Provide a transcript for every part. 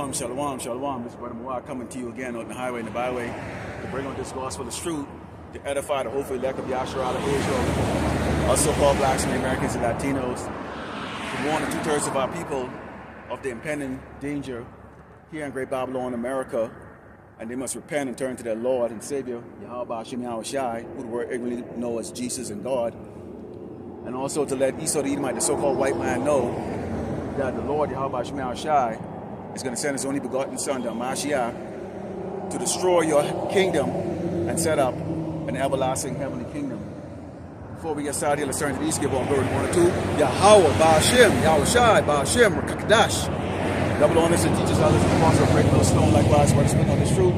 Shalom, shalom, shalom. This is Brother Muad coming to you again on the highway and the byway to bring on this gospel of truth to edify the hopeful elect of Yahshua of Israel, us so-called blacks and Americans and Latinos, to warn the 2/3 of our people of the impending danger here in Great Babylon, America, and they must repent and turn to their Lord and Savior, Yahweh Hashem Yahushai, who the word ignorantly know as Jesus and God, and also to let Esau the Edomite, the so-called white man, know that the Lord Yahweh Hashem Yahushai is going to send his only begotten Son, the Mashiach, to destroy your kingdom and set up an everlasting heavenly kingdom. Before we get started, let's turn to these. Give on glory 1 or 2. Yahweh, Ba'ashem, Yahushai, Ba'ashem, Rakakdash. Double honors and teachers, others, and apostles, break no stone, likewise, brothers, spit on this truth.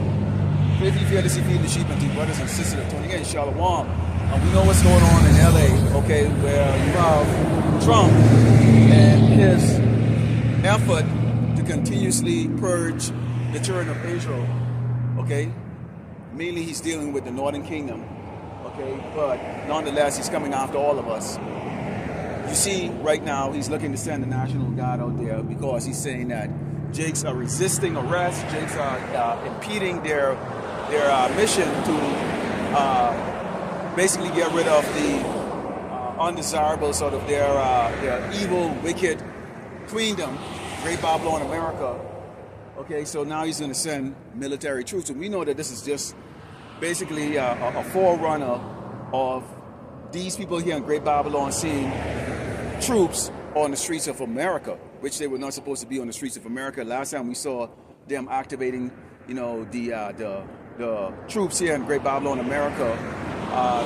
Faithfully, fearlessly feeding the sheep, and to brothers and sisters that tuning in, Shalom. We know what's going on in LA, okay, where you have Trump and his effort to continuously purge the children of Israel, okay? Mainly he's dealing with the Northern Kingdom, okay? But nonetheless, he's coming after all of us. You see, right now, he's looking to send the National Guard out there because he's saying that Jakes are resisting arrest, Jakes are impeding their mission to basically get rid of the undesirable sort of their evil, wicked queendom, Great Babylon, America. Okay, so now he's going to send military troops, and we know that this is just basically a forerunner of these people here in Great Babylon seeing troops on the streets of America, which they were not supposed to be on the streets of America. Last time we saw them activating, you know, the troops here in Great Babylon, America,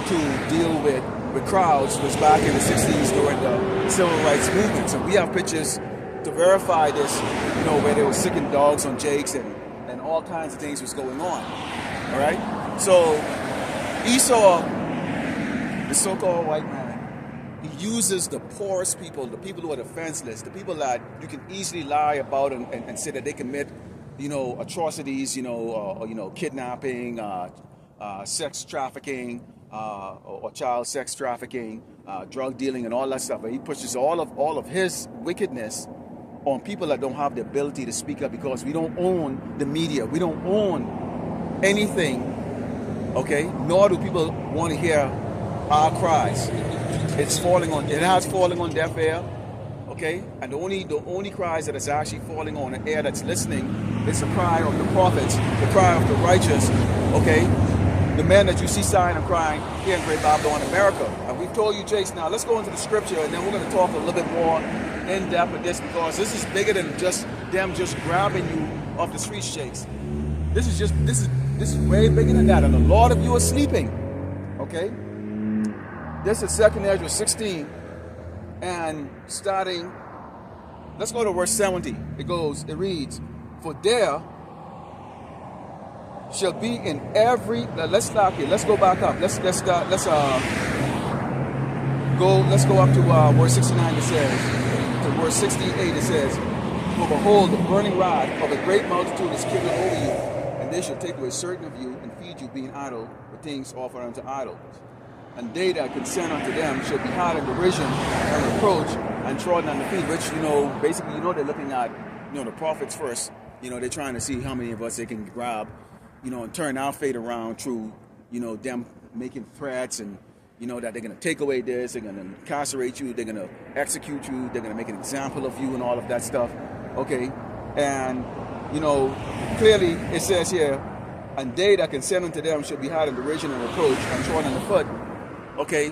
to deal with crowds was back in the 60s during the civil rights movement. So we have pictures to verify this, you know, where they were sicking dogs on Jakes and all kinds of things was going on. All right? So Esau, the so-called white man, he uses the poorest people, the people who are defenseless, the people that you can easily lie about and say that they commit, you know, atrocities, you know, kidnapping, sex trafficking, or child sex trafficking, drug dealing, and all that stuff. And he pushes all of his wickedness on people that don't have the ability to speak up, because we don't own the media, we don't own anything, okay? Nor do people want to hear our cries. It has fallen on deaf ear, okay? And the only cries that is actually falling on an ear that's listening is the cry of the prophets, the cry of the righteous, okay? The men that you see sighing and crying here in Great Babylon, America. And we've told you, Jace, now let's go into the scripture, and then we're going to talk a little bit more in depth with this, because this is bigger than just them just grabbing you off the street, Jakes. This is way bigger than that, and a lot of you are sleeping, okay? This is 2nd Ezra 16, and starting, let's go to verse 70. It reads, for there shall be in every, let's stop here, let's go back up, let's go up to verse 69. It says, to verse 68 it says, for behold, the burning rod of a great multitude is kindled over you, and they shall take away certain of you and feed you, being idle with things offered unto idols. And they that consent unto them shall be hard in derision and reproach and trodden on the feet. Which, you know, basically, you know, they're looking at, you know, the prophets first. You know, they're trying to see how many of us they can grab, you know, and turn our fate around through, you know, them making threats, and, you know, that they're going to take away this, they're going to incarcerate you, they're going to execute you, they're going to make an example of you and all of that stuff. Okay. And, you know, clearly it says here, and they that consent unto them shall be hard in derision and reproach and trodden on the foot. Okay,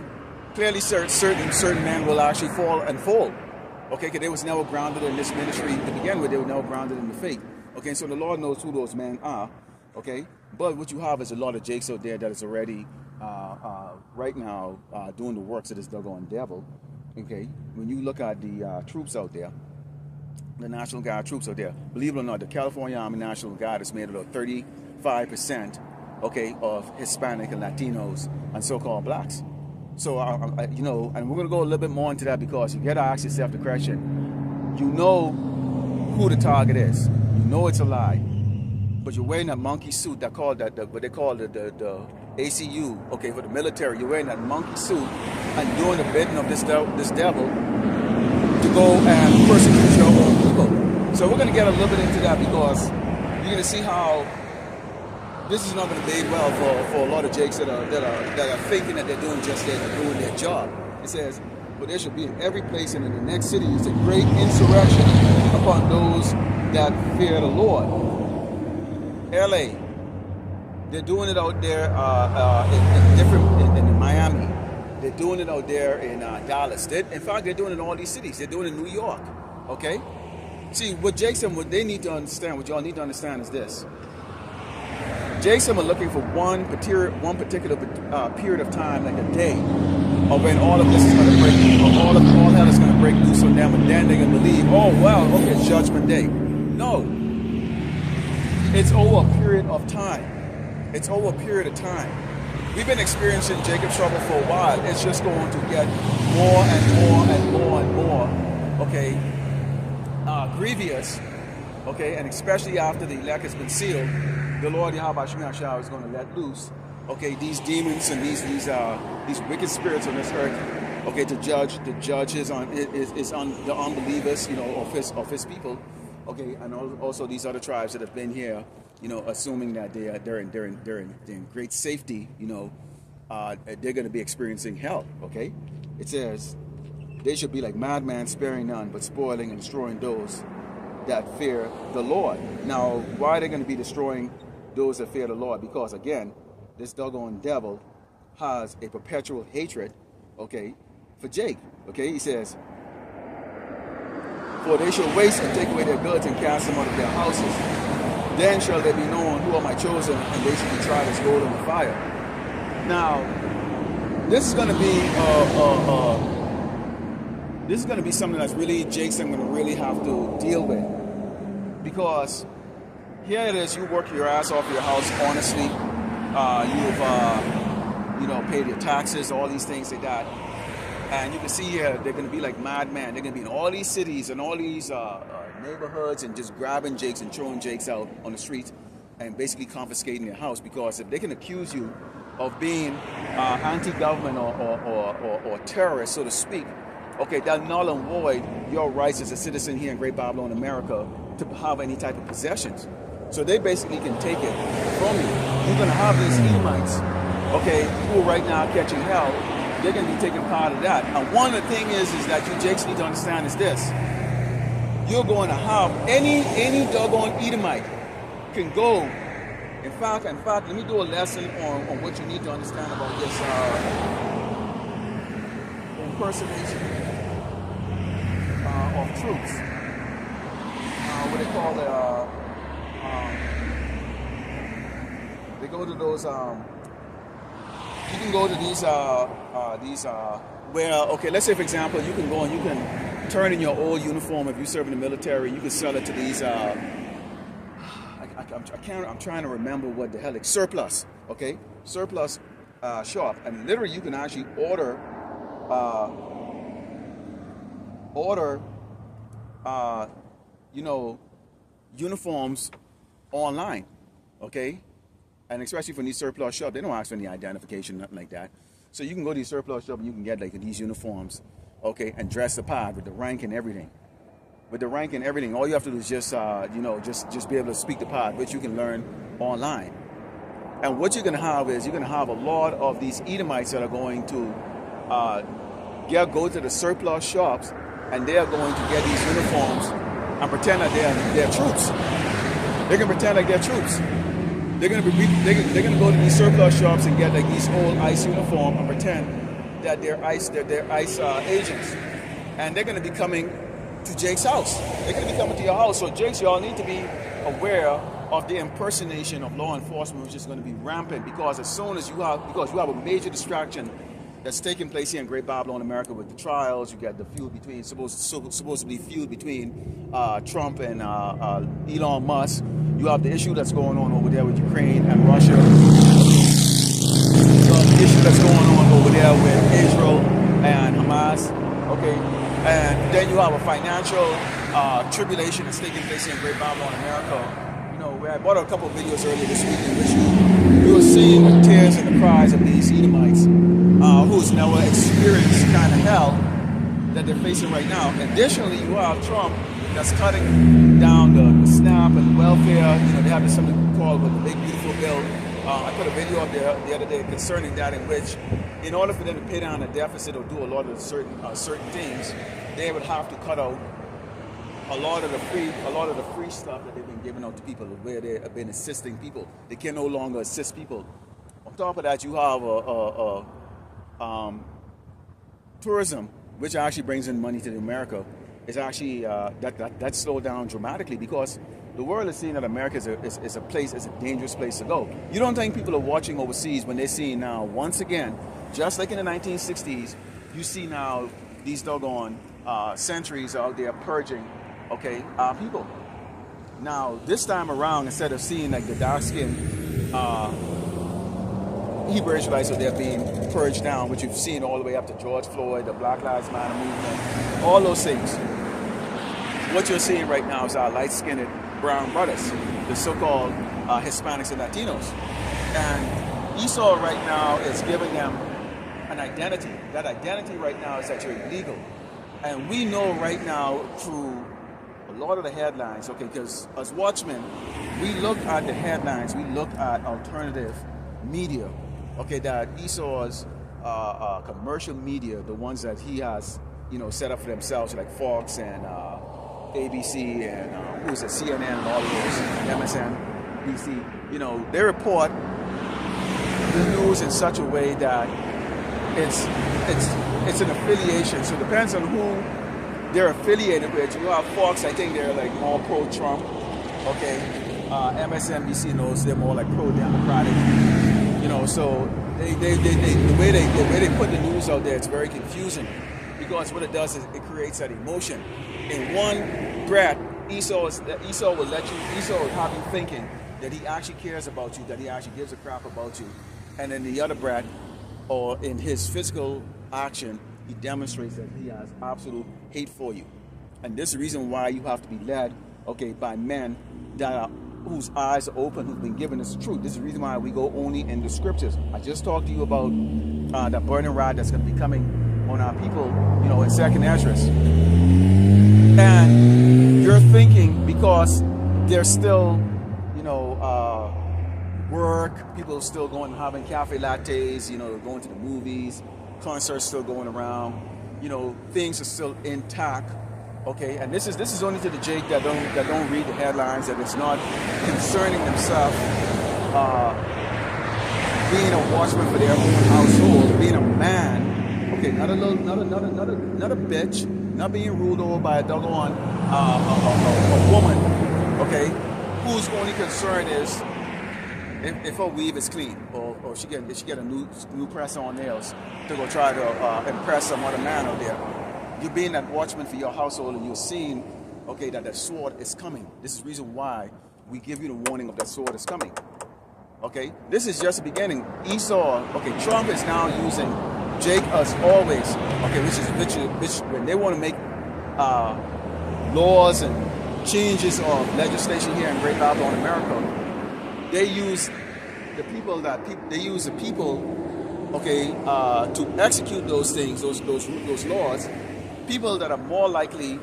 clearly certain men will actually fall and fall. Okay, because they was never grounded in this ministry to begin with. They were never grounded in the faith. Okay, so the Lord knows who those men are. Okay, but what you have is a lot of Jakes out there that is already right now doing the works of this doggone devil. Okay, when you look at the troops out there, the National Guard troops out there, believe it or not, the California Army National Guard is made up of 35%, okay, of Hispanic and Latinos and so-called blacks. So, you know, and we're going to go a little bit more into that, because you got to ask yourself the question. You know who the target is. You know it's a lie. But you're wearing that monkey suit that called what they call the ACU, okay, for the military. You're wearing that monkey suit and doing the bidding of this devil to go and persecute your own people. So we're going to get a little bit into that because you're going to see how this is not going to bode well for a lot of Jakes that are thinking that they're doing just that, they're doing their job. It says, but there should be in every place and in the next city is a great insurrection upon those that fear the Lord. LA, they're doing it out there in Miami. They're doing it out there in Dallas. In fact, they're doing it in all these cities. They're doing it in New York. Okay? See, what Jason, what they need to understand, what y'all need to understand is this. Jason are looking for one particular period of time, like a day, of when all of this is going to break, or all hell is going to break loose on them, and then they're going to believe, oh, well, okay, it's Judgment Day. No. It's over a period of time. It's over a period of time. We've been experiencing Jacob's trouble for a while. It's just going to get more and more and more and more, okay, grievous, okay, and especially after the elect has been sealed, the Lord Yahweh Shemashah is going to let loose, okay, these demons and these wicked spirits on this earth, okay, to judge his the unbelievers, you know, of his people, okay, and also these other tribes that have been here, you know, assuming that they're in great safety, you know, they're going to be experiencing hell, okay. It says they should be like madmen, sparing none, but spoiling and destroying those that fear the Lord. Now, why are they going to be destroying those that fear the Lord? Because again, this doggone devil has a perpetual hatred, okay, for Jake. Okay, he says, for they shall waste and take away their goods and cast them out of their houses. Then shall they be known who are my chosen, and they shall be tried as gold in the fire. Now, this is going to be something that's really Jason going to really have to deal with, because here it is, you work your ass off your house honestly, you've you know, paid your taxes, all these things like that, and you can see here they're going to be like madmen. They're going to be in all these cities and all these neighborhoods and just grabbing Jakes and throwing Jakes out on the streets and basically confiscating their house, because if they can accuse you of being anti-government or terrorist, so to speak, okay, that null and void your rights as a citizen here in Great Babylon, America, to have any type of possessions. So they basically can take it from you. You're going to have these Edomites, okay, who are right now catching hell. They're going to be taking part of that. And one of the things is that you Jakes need to understand is this. You're going to have any doggone Edomite can go. In fact, let me do a lesson on what you need to understand about this impersonation of troops. What they call they go to those. You can go to these where, okay, let's say for example, you can go and you can turn in your old uniform if you serve in the military. You can sell it to these. I'm trying to remember what the hell it's surplus. Okay, surplus shop, and literally you can actually order you know, uniforms online, okay, and especially from these surplus shops, they don't ask for any identification, nothing like that. So you can go to these surplus shops and you can get like these uniforms, okay, and dress the part with the rank and everything. With the rank and everything, all you have to do is just you know, just be able to speak the part, which you can learn online. And what you're going to have is you're going to have a lot of these Edomites that are going to go to the surplus shops, and they are going to get these uniforms and pretend that they're troops. They're going to pretend like they're troops. They're going to go to these surplus shops and get like these old ICE uniform and pretend that they're ICE agents, and they're going to be coming to Jake's house. They're going to be coming to your house. So Jakes, y'all need to be aware of the impersonation of law enforcement, which is going to be rampant, because as soon as you have a major distraction that's taking place here in Great Babylon, America, with the trials, you get the feud between supposedly feud between Trump and Elon Musk. You have the issue that's going on over there with Ukraine and Russia. You have the issue that's going on over there with Israel and Hamas. Okay, and then you have a financial tribulation that's taking place here in Great Babylon, America. You know, where I brought a couple of videos earlier this week in which you were seeing the tears and the cries of these Edomites who's never experienced kind of hell that they're facing right now. Additionally, you have Trump that's cutting down the SNAP and welfare. You know, they have something called the Big Beautiful Bill. I put a video up there the other day concerning that, in which, in order for them to pay down the deficit or do a lot of certain things, they would have to cut out a lot of the free stuff that they've been giving out to people, where they have been assisting people. They can no longer assist people. On top of that, you have tourism, which actually brings in money to America. Is actually that slowed down dramatically, because the world is seeing that America is a dangerous place to go. You don't think people are watching overseas when they're seeing now, once again, just like in the 1960s, you see now these doggone centuries out there purging, okay, people. Now, this time around, instead of seeing like the dark-skinned Hebrew Israelites, they're being purged down, which you've seen all the way up to George Floyd, the Black Lives Matter movement, all those things. What you're seeing right now is our light-skinned brown brothers, the so-called Hispanics and Latinos. And Esau right now is giving them an identity. That identity right now is that you're illegal. And we know right now through a lot of the headlines, okay, because as watchmen, we look at the headlines, we look at alternative media, okay, that Esau's commercial media, the ones that he has, you know, set up for themselves, like Fox and ABC and who is it, CNN and all of those, MSNBC, you know, they report the news in such a way that it's an affiliation. So it depends on who they're affiliated with. You have Fox, I think they're like more pro-Trump, okay. MSNBC knows they're more like pro-democratic, you know. So the way they put the news out there, it's very confusing, because what it does is it creates that emotion. In one breath, Esau will have you thinking that he actually cares about you, that he actually gives a crap about you, and in the other breath, or in his physical action, he demonstrates that he has absolute hate for you. And this is the reason why you have to be led, okay, by men whose eyes are open, who've been given this truth. This is the reason why we go only in the scriptures. I just talked to you about the burning rod that's going to be coming on our people, you know, in Second Esdras. And you're thinking, because there's still, you know, work, people are still going and having cafe lattes, you know, going to the movies, concerts still going around, you know, things are still intact, okay. And this is only to the Jake that don't read the headlines, that is not concerning themselves being a watchman for their own household, being a man, okay, not a bitch, not being ruled over by a doggone a woman, okay, whose only concern is if her weave is clean, or she get a new press on nails to go try to impress some other man out there. You're being that watchman for your household, and you're seeing, okay, that sword is coming. This is the reason why we give you the warning of that sword is coming. Okay, this is just the beginning. Esau, okay, Trump is now using Jake as always, okay, which when they want to make laws and changes of legislation here in Great Babylon, America, they use the people okay, to execute those things, those laws. People that are more likely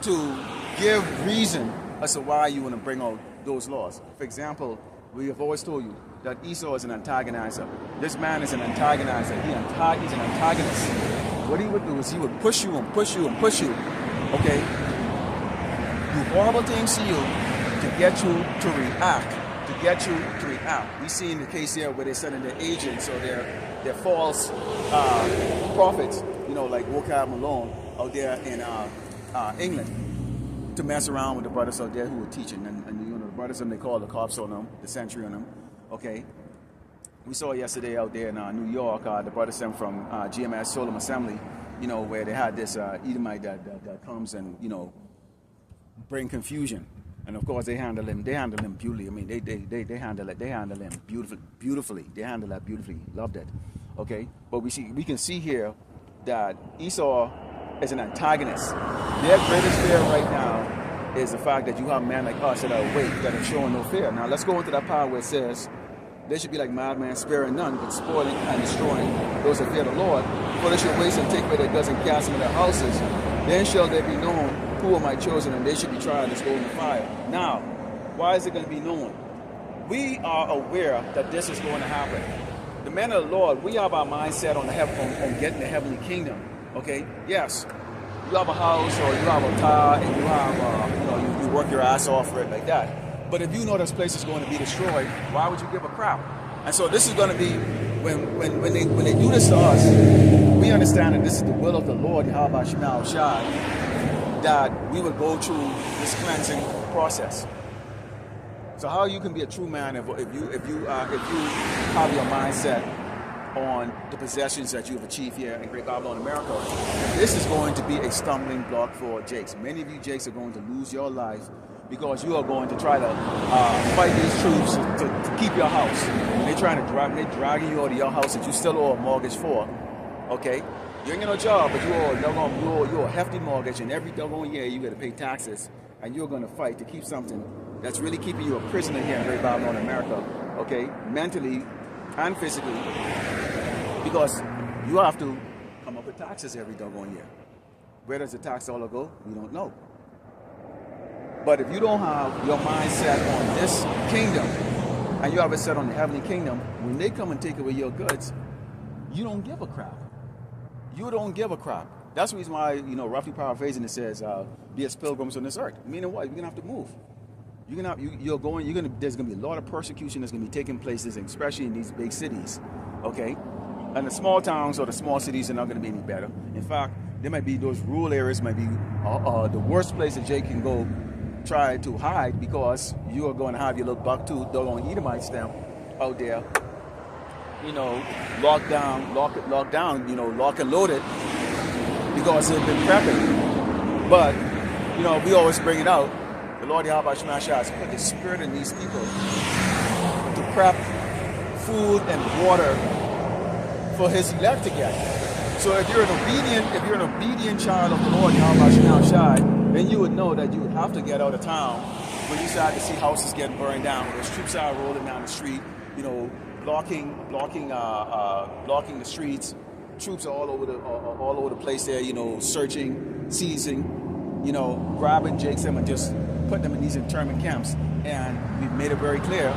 to give reason as to why you want to bring out those laws. For example, we have always told you that Esau is an antagonizer. This man is an antagonizer. He's an antagonist. What he would do is he would push you and push you and push you, okay? Do horrible things to you to get you to react. We see in the case here where they're sending their agents or their false prophets, you know, like Wokab Malone out there in England, to mess around with the brothers out there who are teaching. And you know, the brothers, and they call the cops on them, the sentry on them, okay? We saw yesterday out there in New York, the brothers sent from GMS Solemn Assembly, you know, where they had this Edomite that comes and, you know, bring confusion. And of course, they handle him beautifully. I mean, they handle him beautifully. They handle that beautifully. Loved it. Okay, but we can see here that Esau is an antagonist. Their greatest fear right now is the fact that you have men like us that are awake, that are showing no fear. Now let's go into that part where it says they should be like madmen, sparing none, but spoiling and destroying those that fear the Lord. For they shall waste and take away their goods and cast them in their houses. Then shall they be known who are my chosen, and they should be tried and thrown in the fire. Now, why is it going to be known? We are aware that this is going to happen. The men of the Lord, we have our mindset on getting the heavenly kingdom. Okay? Yes. You have a house or you have a car and you have, you work your ass off for it like that. But if you know this place is going to be destroyed, why would you give a crap? And so this is going to be, when they do this to us, we understand that this is the will of the Lord, Yahweh Shema Shai, that we would go through this cleansing process. So how you can be a true man if you have your mindset on the possessions that you've achieved here in Great Babylon, America, this is going to be a stumbling block for Jakes. Many of you Jakes are going to lose your life because you are going to try to fight these troops to keep your house. And they're trying to dragging you out of your house that you still owe a mortgage for. Okay, you ain't got no job, but you owe a hefty mortgage, and every doggone year you got to pay taxes, and you're going to fight to keep something that's really keeping you a prisoner here in Great Babylon, America. Okay, mentally and physically, because you have to come up with taxes every doggone year. Where does the tax dollar go? We don't know. But if you don't have your mindset on this kingdom, and you have it set on the heavenly kingdom, when they come and take away your goods, you don't give a crap. You don't give a crap. That's the reason why, roughly paraphrasing, it says, be as pilgrims on this earth. Meaning what? You're gonna have to move. There's gonna be a lot of persecution that's gonna be taking place, especially in these big cities, okay? And the small towns or the small cities are not gonna be any better. In fact, there might be those rural areas might be the worst place that Jay can go try to hide, because you are going to have your little buck-tooth doggone Edomite stamp out there, locked down, lock and loaded, because they've been prepping. But, we always bring it out. The Lord Yahweh Shema Shai has put His Spirit in these people to prep food and water for His elect to get. So if you're an obedient child of the Lord Yahweh Shema Shai, then you would know that you would have to get out of town when you start to see houses getting burned down, when those troops are rolling down the street, blocking the streets. Troops are all over the place there, searching, seizing, grabbing Jakes and just putting them in these internment camps. And we've made it very clear,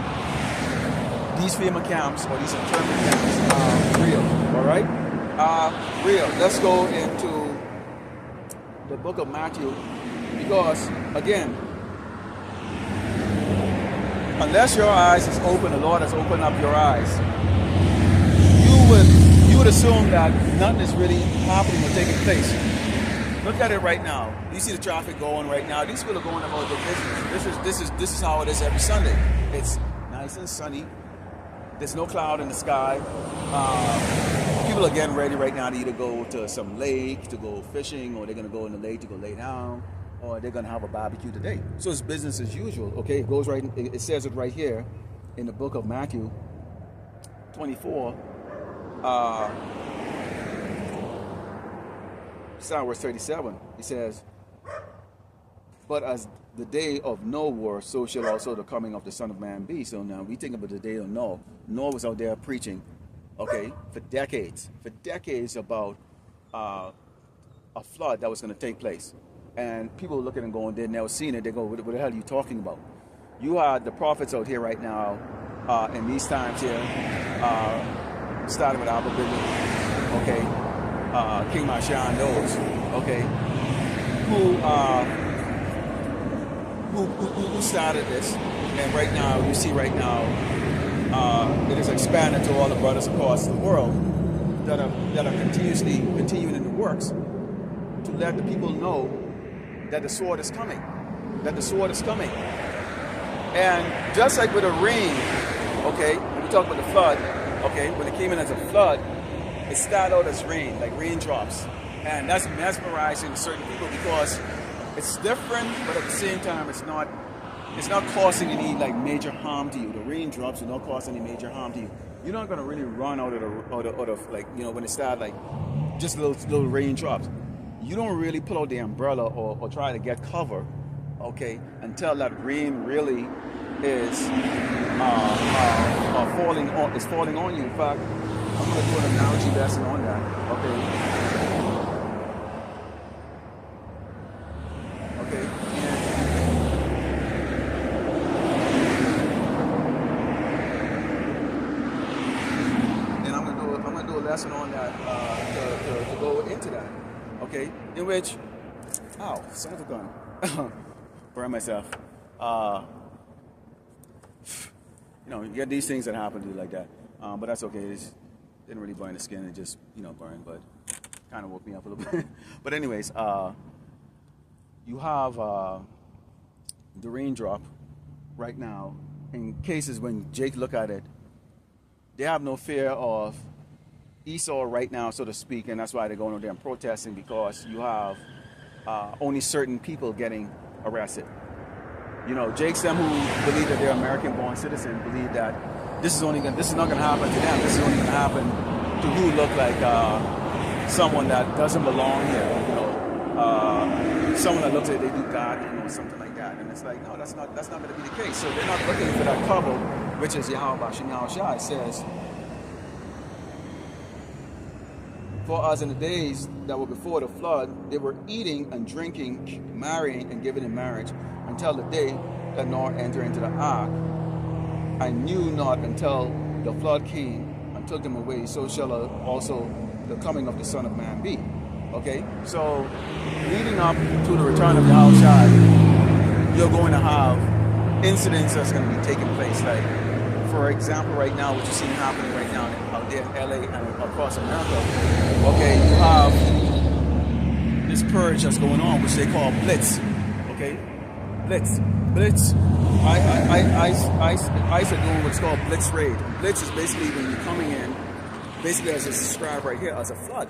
these FEMA camps or these internment camps are real, all right? Real. Let's go into the book of Matthew, because, again, unless your eyes is open, the Lord has opened up your eyes, you would assume that nothing is really happening or taking place. Look at it right now. You see the traffic going right now. These people are going about their business. This is how it is every Sunday. It's nice and sunny. There's no cloud in the sky. People are getting ready right now to either go to some lake to go fishing, or they're going to go in the lake to go lay down, or they're going to have a barbecue today. So it's business as usual. Okay, it says it right here in the book of Matthew 24. Start verse 37. He says, "But as the day of Noah, so shall also the coming of the Son of Man be." So now we think about the day of Noah. Noah was out there preaching, okay, for decades about a flood that was going to take place. And people were looking and going, they'd never seen it. They go, what the hell are you talking about? You had the prophets out here right now in these times here, starting with Abba Bidlin, okay, King Mashan, those, okay, who started this. And right now, you see right now, it is expanded to all the brothers across the world that are continuing in the works to let the people know that the sword is coming. That the sword is coming. And just like with the rain, okay, when we talk about the flood, okay, when it came in as a flood, it started out as rain, like raindrops. And that's mesmerizing to certain people because it's different, but at the same time, it's not causing any like major harm to you. The raindrops will not cause any major harm to you. You're not gonna really run out of the like, when it started like just little raindrops. You don't really pull out the umbrella or try to get cover, okay, until that rain really is falling on you. In fact, I'm gonna do an analogy lesson on that, okay. to go into that. Okay, in which, son of a gun, burn myself. You get these things that happen to you like that, but that's okay. It didn't really burn the skin; it just burned, but kind of woke me up a little bit. But anyways, you have the raindrop right now. In cases when Jake look at it, they have no fear of Esau right now, so to speak, and that's why they're going over there and protesting, because you have only certain people getting arrested. Jake's them who believe that they're American-born citizens believe that this is not going to happen to them. This is only going to happen to who look like someone that doesn't belong here. Someone that looks like they do God, something like that. And it's like, no, that's not going to be the case. So they're not looking for that cover, which is Yahweh Shem Yahushua. It says, for us in the days that were before the flood, they were eating and drinking, marrying and giving in marriage, until the day that Noah entered into the ark. I knew not until the flood came and took them away. So shall also the coming of the Son of Man be. Okay, so leading up to the return of Yahushua, you're going to have incidents that's going to be taking place. Like, for example, right now, what you're seeing happening right now out there in LA and across America. Okay, you have this purge that's going on, which they call Blitz. Okay, Blitz. ICE are doing what's called Blitz raid. Blitz is basically when you're coming in, basically as it's described right here, as a flood.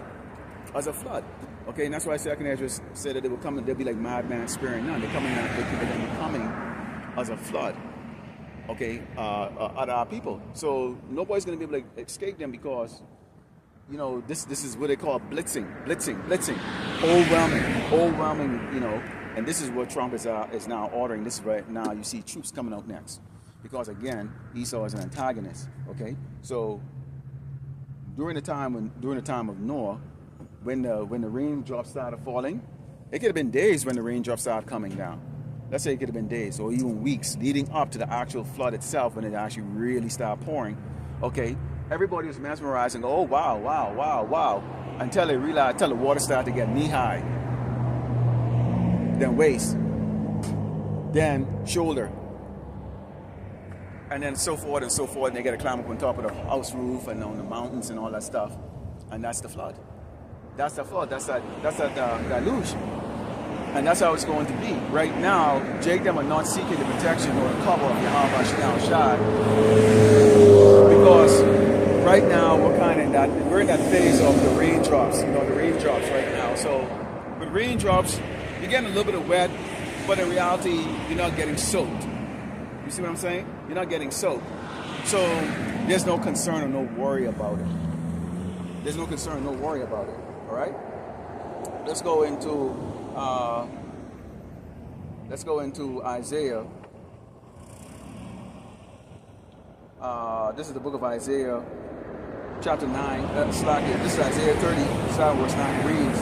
Okay, and that's why Second Ezra said that they were coming, they'll be like madman sparing none. They're coming as a flood. Okay, at our people. So nobody's gonna be able to escape them, because this is what they call blitzing, overwhelming, and this is what Trump is now ordering. This is right now you see troops coming out next, because again, Esau is an antagonist. Okay, so during the time of Noah, when the raindrops started falling, it could have been days when the raindrops started coming down. Let's say it could have been days or even weeks leading up to the actual flood itself, when it actually really started pouring. Okay, everybody was mesmerized and go, oh wow, until they realized, until the water started to get knee high, then waist, then shoulder, and then so forth and so forth. And they got to climb up on top of the house roof and on the mountains and all that stuff, and that's the flood. That's the flood. That's that deluge. And that's how it's going to be. Right now, Jake them are not seeking the protection or the cover of Yahweh Shem Yahushua, because right now we're in that phase of the raindrops. The raindrops right now. So with raindrops, you're getting a little bit of wet, but in reality, you're not getting soaked. You see what I'm saying? You're not getting soaked. So there's no concern or no worry about it. There's no concern, no worry about it. All right. Let's go into Isaiah. This is the book of Isaiah, chapter 9. This is Isaiah 30, start verse 9. It reads,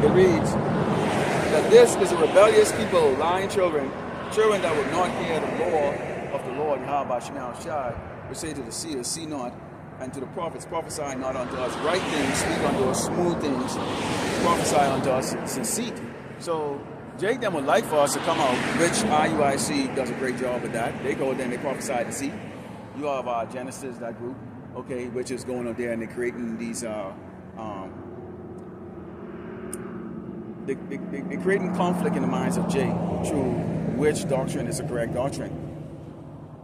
it reads that this is a rebellious people, lying children that would not hear the law of the Lord, Yahweh Shem Yahushua, which say to the seers, see not, and to the prophets, prophesy not unto us right things, speak unto us smooth things, prophesy unto us deceit. So Jake them would like for us to come out, which IUIC does a great job with that. They go there and they prophesy deceit. You have Genesis, that group, okay, which is going out there and they're creating these they're creating conflict in the minds of Jake through which doctrine is the correct doctrine.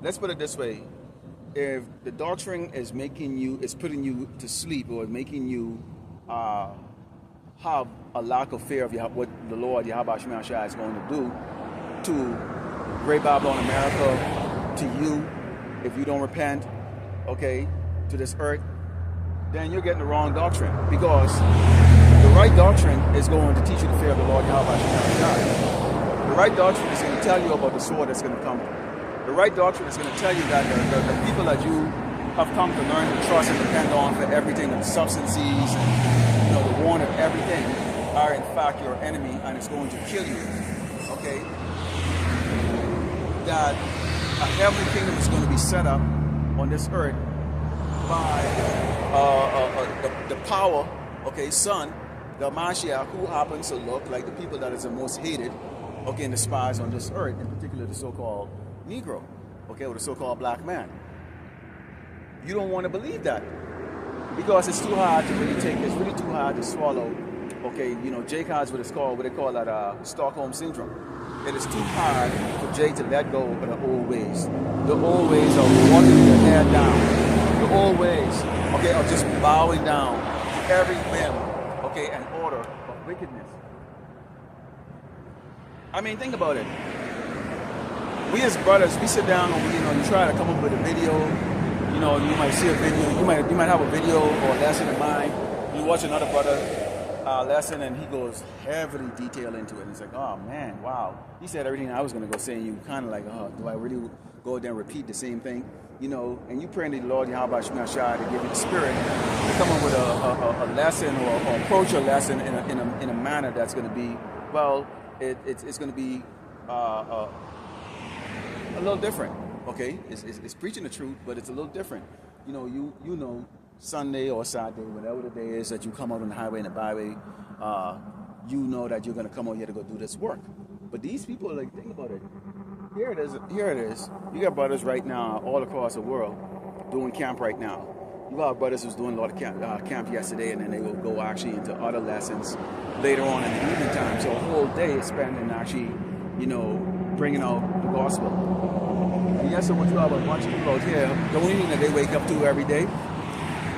Let's put it this way. If the doctrine is putting you to sleep, or making you have a lack of fear of what the Lord Yahweh Shem Yahushua is going to do to Great Babylon America, to you, if you don't repent, okay, to this earth, then you're getting the wrong doctrine, because the right doctrine is going to teach you the fear of the Lord Yahweh Shem Yahushua. The right doctrine is going to tell you about the sword that's going to come. The right doctrine is going to tell you that the people that you have come to learn to trust and depend on for everything, the substances, and the warrant of everything, are in fact your enemy, and it's going to kill you. Okay? That a heavenly kingdom is going to be set up on this earth by the power, okay, son, the Mashiach, who happens to look like the people that is the most hated, okay, and despised on this earth, in particular the so-called Negro, okay, or the so-called black man. You don't want to believe that because it's too hard to really take. It's really too hard to swallow. Okay, you know, Jake has what they call that Stockholm syndrome. It is too hard for Jake to let go of the old ways. The old ways of walking your head down. The old ways, okay, of just bowing down to every whim, okay, and order of wickedness. I mean, think about it. We as brothers, we sit down and we try to come up with a video. You know, you might see a video. You might have a video or a lesson in mind. You watch another brother lesson, and he goes heavily detailed into it. And it's like, oh man, wow. He said everything I was gonna go say, and you kind of like, oh, do I really go there and repeat the same thing? You know, and you pray to the Lord Yahweh Shemashai to give you the spirit to come up with a lesson or approach a lesson in a manner that's going to be, well, it's going to be a little different. Okay, it's preaching the truth, but it's a little different. You know, you know, Sunday or Saturday, whatever the day is that you come out on the highway and the byway, you know that you're going to come out here to go do this work. But these people, like, think about it. Here it is. You got brothers right now all across the world doing camp right now. You got brothers who's doing a lot of camp yesterday, and then they will go actually into other lessons later on in the evening time. So a whole day is spent in actually, you know, bringing out the gospel. And yes, so what you have a bunch of people out here, the only thing that they wake up to every day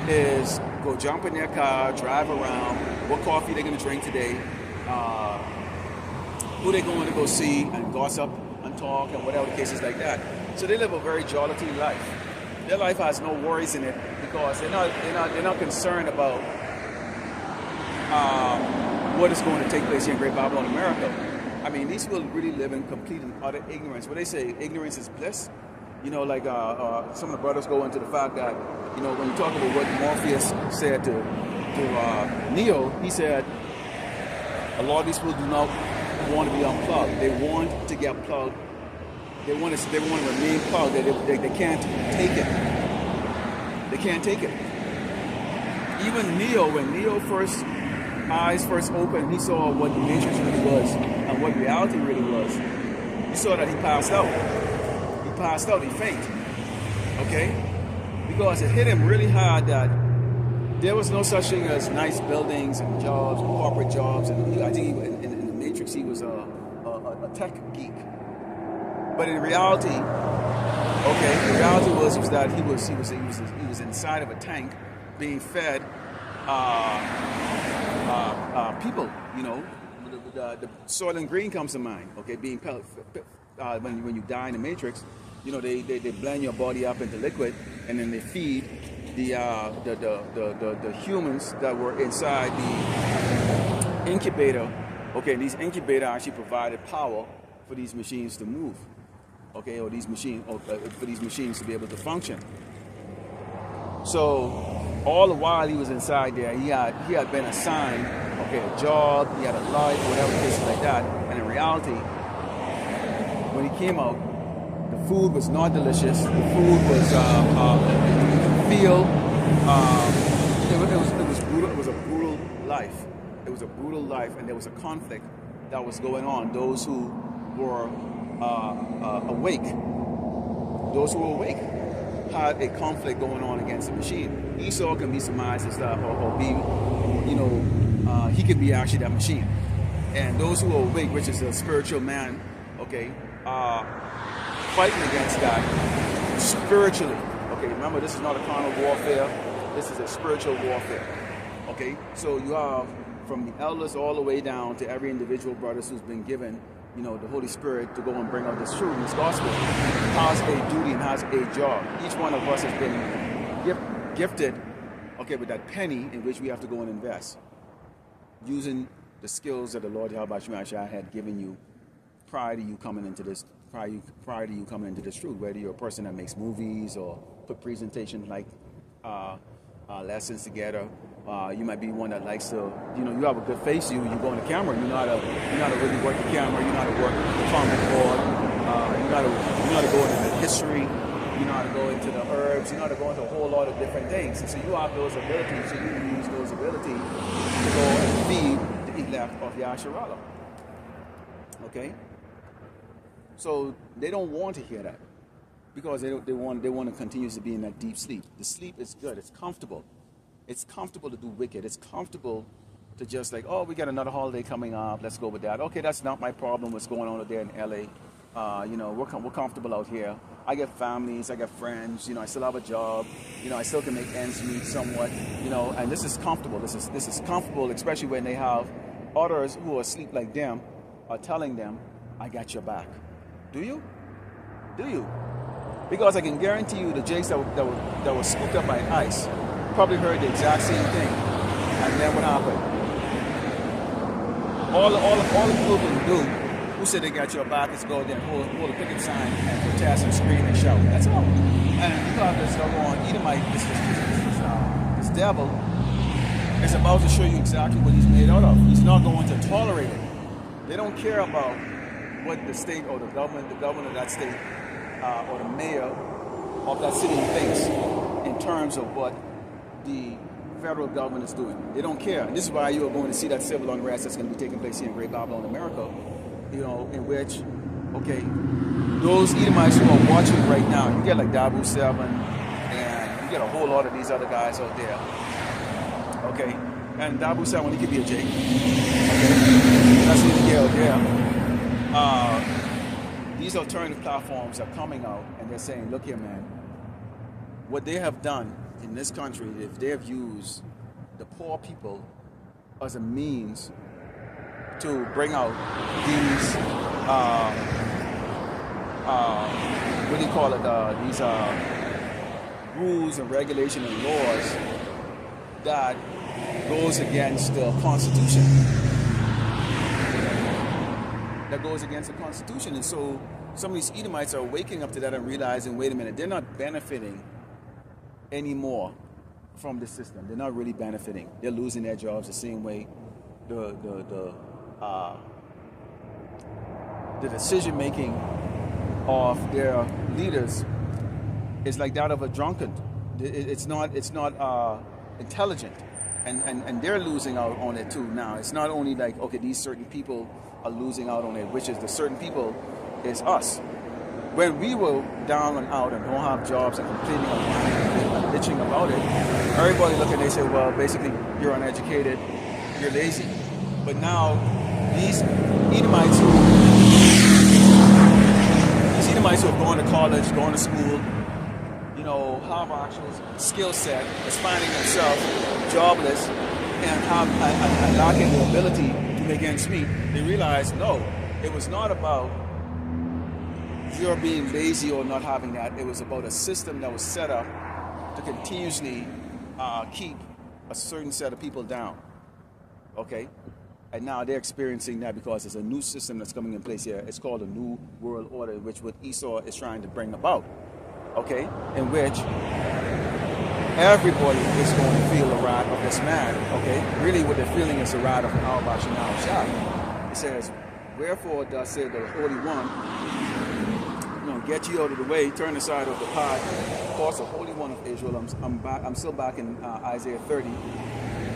is go jump in their car, drive around, what coffee they're going to drink today, who they're going to go see, and gossip and talk and whatever the case is like that. So they live a very jollity life. Their life has no worries in it because they're not concerned about what is going to take place here in Great Babylon, America. I mean, these people really live in complete and utter ignorance. When they say ignorance is bliss, you know, like some of the brothers go into the fact that, you know, when you talk about what Morpheus said to Neo, he said a lot of these people do not want to be unplugged. They want to get plugged. They want to remain plugged. They can't take it. They can't take it. Even Neo, when Neo eyes first opened, he saw what the Matrix really was and what reality really was. He saw that he passed out. He passed out. He fainted. Okay, because it hit him really hard that there was no such thing as nice buildings and jobs, and corporate jobs, and I think in the Matrix he was a tech geek. But in reality, okay, the reality was that he was inside of a tank, being fed people. You know, the soil and green comes to mind. Okay, being when you die in the Matrix, you know they blend your body up into liquid, and then they feed the humans that were inside the incubator. Okay, these incubators actually provided power for these machines to move. Okay, or for these machines to be able to function. So all the while he was inside there, he had been assigned, okay, a job, he had a life, whatever cases like that. And in reality, when he came out, the food was not delicious. The food was it was brutal. It was a brutal life. It was a brutal life, and there was a conflict that was going on. Those who were awake, had a conflict going on against the machine. Esau can be surmised as that, or be, you know, he could be actually that machine. And those who are awake, which is a spiritual man, okay, fighting against that spiritually. Okay, remember, this is not a carnal warfare. This is a spiritual warfare. Okay, so you have from the elders all the way down to every individual brothers who's been given, you know, the Holy Spirit to go and bring out this truth, this gospel, has a duty and has a job. Each one of us has been gifted, okay, with that penny in which we have to go and invest, using the skills that the Lord Yahweh Shemashai had given you prior to you coming into this, prior to you coming into this truth. Whether you're a person that makes movies or put presentations like lessons together. You might be one that likes to, you know, you have a good face. You go on the camera. You know how to really work the camera. You know how to work the comment board. You know how to go into the history you know how to go into the herbs, you know how to go into a whole lot of different things. And so you have those abilities, so you use those abilities to go and feed the elect of Yasharallah. Okay? So they don't want to hear that because they want to continue to be in that deep sleep. The sleep is good. It's comfortable. It's comfortable to do wicked. It's comfortable to just like, oh, we got another holiday coming up. Let's go with that. Okay, that's not my problem. What's going on out there in LA? You know, we're comfortable out here. I got families. I got friends. You know, I still have a job. You know, I still can make ends meet somewhat. You know, and this is comfortable. This is comfortable, especially when they have others who are asleep like them are telling them, I got your back. Do you? Do you? Because I can guarantee you the jakes that were scooped up by ICE probably heard the exact same thing. And then what happened? All the people can do who said they got your back is go there and hold a picket sign and protest and scream and shout. That's all. And you got this doggone Edomite, this devil is about to show you exactly what he's made out of. He's not going to tolerate it. They don't care about what the state or the governor of that state or the mayor of that city thinks in terms of what the federal government is doing. They don't care. And this is why you are going to see that civil unrest that's going to be taking place here in Great Babylon, America, you know, in which, okay, those Edomites who are watching right now, you get like Dabu 7, and you get a whole lot of these other guys out there, okay? And Dabu 7, he could be a Jake. Okay? That's what you get out there. These alternative platforms are coming out, and they're saying, look here, man, what they have done in this country, if they have used the poor people as a means to bring out these, what do you call it, these rules and regulations and laws that goes against the Constitution. That goes against the Constitution. And so some of these Edomites are waking up to that and realizing, wait a minute, they're not benefiting anymore from the system. They're not really benefiting. They're losing their jobs the same way the decision making of their leaders is like that of a drunkard. It's not intelligent, and they're losing out on it too now. It's not only like, okay, these certain people are losing out on it, which is the certain people is us. When we were down and out and don't have jobs and complaining and bitching about it, everybody look and they say, well, basically, you're uneducated, you're lazy. But now, these Edomites who have gone to college, gone to school, you know, have actual skill set, is finding themselves jobless and lacking the ability to make ends meet, they realize, no, it was not about you're being lazy or not having that. It was about a system that was set up to continuously keep a certain set of people down. Okay? And now they're experiencing that because there's a new system that's coming in place here. It's called a New World Order, which what Esau is trying to bring about. Okay? In which everybody is going to feel the wrath of this man. Okay? Really what they're feeling is the wrath of Al Shah. It says, wherefore does say the Holy One, get you out of the way, turn aside of the path, of course, the Holy One of Israel. I'm still back in Isaiah 30.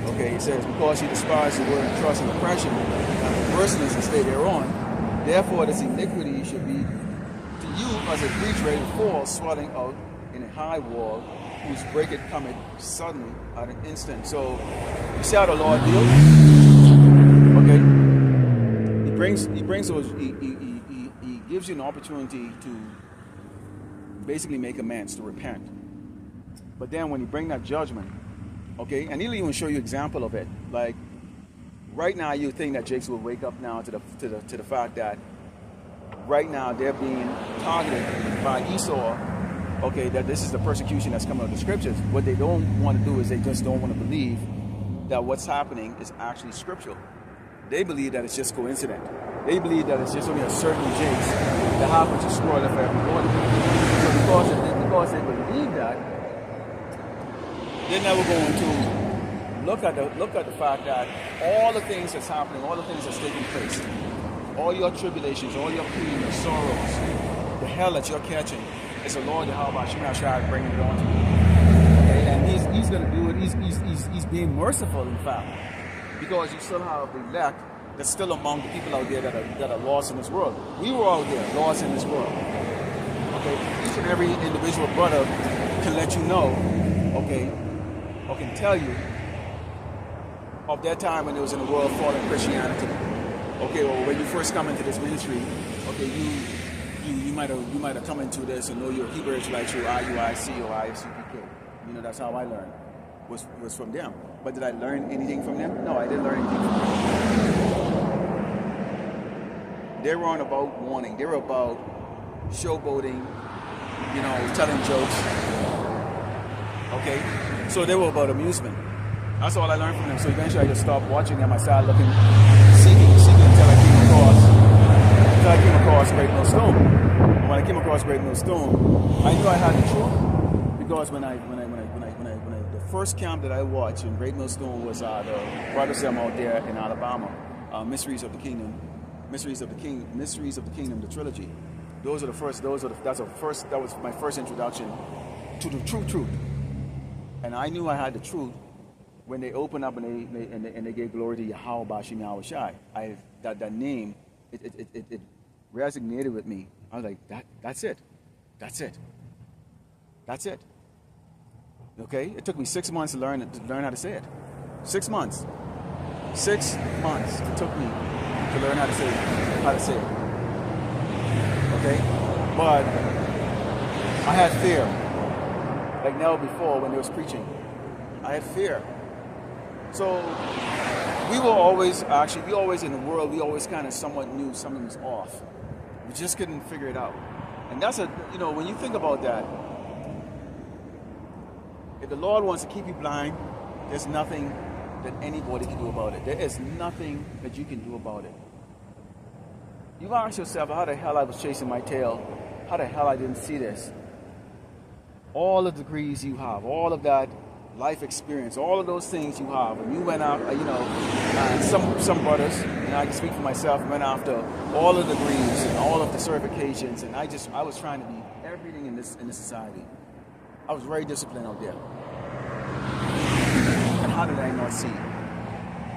Okay, it says, because you despise the word and trust in oppression, and perverseness and stay thereon, therefore this iniquity should be to you as a breach ready to fall, swelling out in a high wall, whose breakage cometh suddenly at an instant. So, you see how the Lord deals? Okay? He brings those, he gives you an opportunity to basically make amends, to repent. But then when you bring that judgment, okay, and he'll even show you example of it. Like right now, you think that Jakes will wake up now to the fact that right now they're being targeted by Esau. Okay, that this is the persecution that's coming out of the scriptures. What they don't want to do is they just don't want to believe that what's happening is actually scriptural. They believe that it's just coincident. They believe that it's just only a certain Jakes that happens to scroll up everybody. So because they believe that, they're never going to look at the fact that all the things that's happening, all the things that's taking place, all your tribulations, all your pain, your sorrows, the hell that you're catching, It's the Lord Yahweh Shema Shai bringing it on to you. Okay, and he's going to do it. He's being merciful, in fact, because you still have the elect that's still among the people out there that are lost in this world. We were out there lost in this world. Okay, each and every individual brother can let you know, okay, or can tell you of that time when it was in the world fallen Christianity. Okay, well, when you first come into this ministry, okay, you might have come into this and know your Hebrew Israelites, your IUIC or IFCPK. You know, that's how I learned, was from them. But did I learn anything from them? No, I didn't learn anything from them. They weren't about warning. They were about showboating, you know, telling jokes. Okay? So they were about amusement. That's all I learned from them. So eventually I just stopped watching them. I started looking, seeking until I came across Great Millstone. And when I came across Great Millstone, I knew I had the truth. Because when the first camp that I watched in Great Millstone was the brothers them out there in Alabama, Mysteries of the Kingdom, the trilogy. That was my first introduction to the truth. And I knew I had the truth when they opened up and they gave glory to Yahweh Bashim Yahweh Shai. That name, it resonated with me. I was like, that's it. Okay? It took me 6 months to learn how to say it. 6 months. 6 months it took me to learn how to say it. Okay? But I had fear. Like never before when they was preaching. I had fear. So we always in the world, we always kind of somewhat knew something was off. We just couldn't figure it out. And that's when you think about that, if the Lord wants to keep you blind, there's nothing that anybody can do about it. There is nothing that you can do about it. You ask yourself how the hell I was chasing my tail, how the hell I didn't see this. All the degrees you have, all of that life experience, all of those things you have, and you went out, some brothers, and I can speak for myself, went after all of the degrees and all of the certifications, and I was trying to be everything in this society. I was very disciplined out there. And how did I not see it?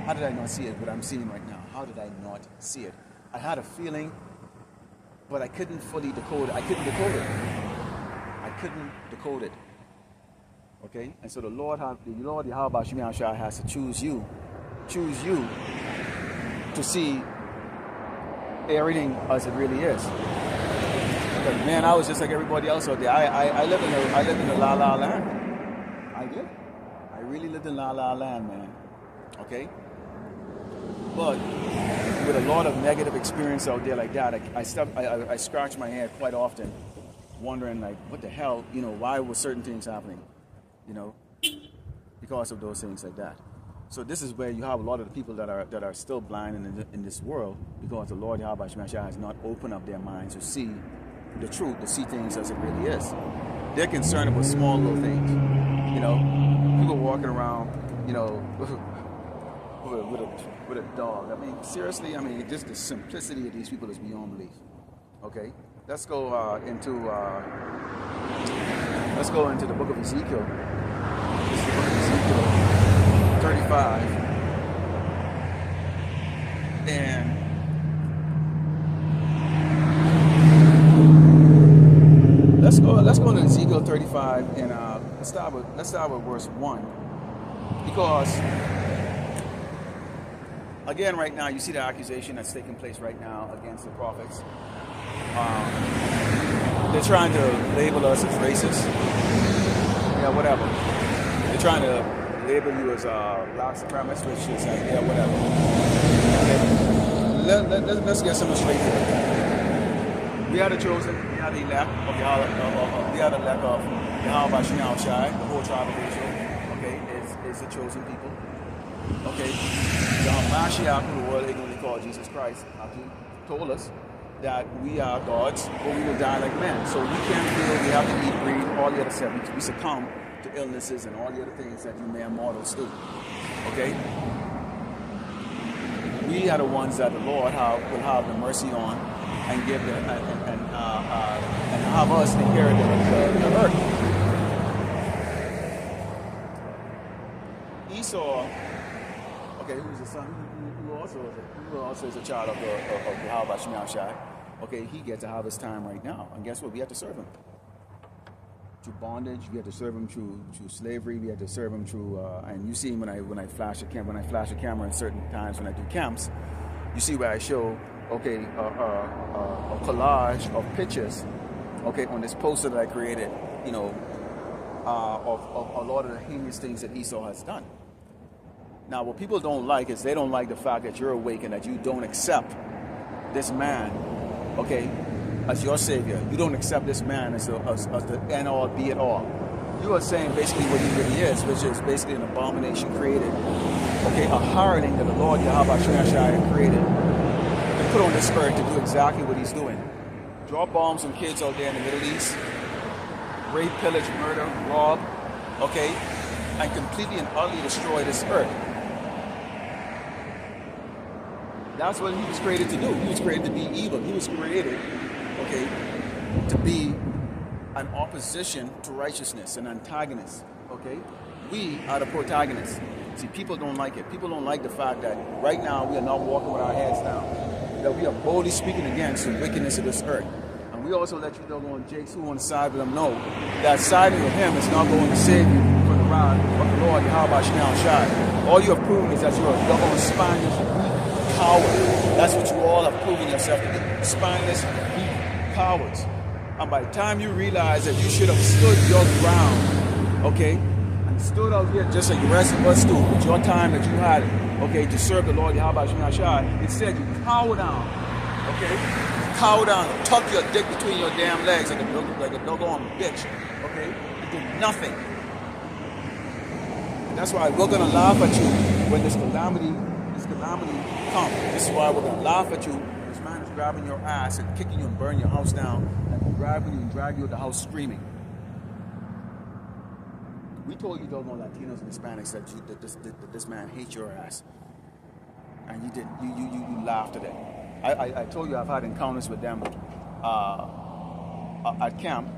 How did I not see it, what I'm seeing right now? How did I not see it? I had a feeling, but I couldn't fully decode it. I couldn't decode it. Okay? And so the Lord Yahweh Shema Shai has to choose you to see everything as it really is. But man, I was just like everybody else out there. I lived in the La La Land. I did. I really lived in La La Land, man. Okay? But with a lot of negative experience out there like that, I scratch my head quite often, wondering like, what the hell, why were certain things happening? Because of those things like that. So this is where you have a lot of the people that are still blind in this world, because the Lord Yahweh Shema Shai has not opened up their minds to see the truth, to see things as it really is. They're concerned about small little things. People walking around, with a dog. I mean, seriously, just the simplicity of these people is beyond belief. Okay, let's go into the book of Ezekiel. This is the book of Ezekiel 35, and let's go to Ezekiel 35, and let's start with verse 1, because again, right now you see the accusation that's taking place right now against the prophets. They're trying to label us as racist. Yeah, whatever. They're trying to label you as black supremacist, which is like, yeah, whatever. Okay. Let's get something straight here. We are the chosen, we are the elect of Yahweh Bashim Yahweh Shai, the whole tribe of Israel. Okay, is the chosen people. Okay, the Mashiach, who the world ignorantly called Jesus Christ, actually told us that we are gods, but we will die like men. So we can't feel, we have to eat, breathe, all the other stuff. We succumb to illnesses and all the other things that you mere mortals do. Okay? We are the ones that the Lord will have the mercy on and give and have us inherit the earth. Esau, okay, who's the son? Who also is a child of Yahweh Shemel Shai. Okay, he gets to have his time right now, and guess what? We have to serve him through bondage. We have to serve him through slavery. We have to serve him through. And you see when I flash a camera at certain times when I do camps, you see where I show a collage of pictures, okay, on this poster that I created, you know, of a lot of the heinous things that Esau has done. Now, what people don't like is they don't like the fact that you're awake and that you don't accept this man, okay, as your savior. You don't accept this man as the end all, be it all. You are saying basically what he really is, which is basically an abomination created, okay, a hireling that the Lord Yahweh Shai created and put on this earth to do exactly what he's doing. Drop bombs on kids out there in the Middle East, rape, pillage, murder, rob, okay, and completely and utterly destroy this earth. That's what he was created to do. He was created to be evil. He was created, okay, to be an opposition to righteousness, an antagonist, okay? We are the protagonists. See, people don't like it. People don't like the fact that right now we are not walking with our heads down, that we are boldly speaking against the wickedness of this earth. And we also let you know, on Jake's who on the side with them know that siding with him is not going to save you from the wrath of the Lord Yahweh Shemel Shai. All you have proven is that you are double spineless, weak coward. That's what you all have proven yourself to be. Spineless, weak cowards. And by the time you realize that you should have stood your ground, okay, and stood out here just like the rest of us do, with your time that you had, okay, to serve the Lord Yahweh Shemel Shai, instead you cower down, okay? Cower down, tuck your dick between your damn legs like a doggone bitch, okay? You do nothing. And that's why we're gonna laugh at you when this calamity comes. This is why we're gonna laugh at you. This man is grabbing your ass and kicking you and burning your house down, and grabbing you and dragging you to the house screaming. We told you doggone Latinos and Hispanics that this man hates your ass, and you laughed at it. I told you I've had encounters with them at camp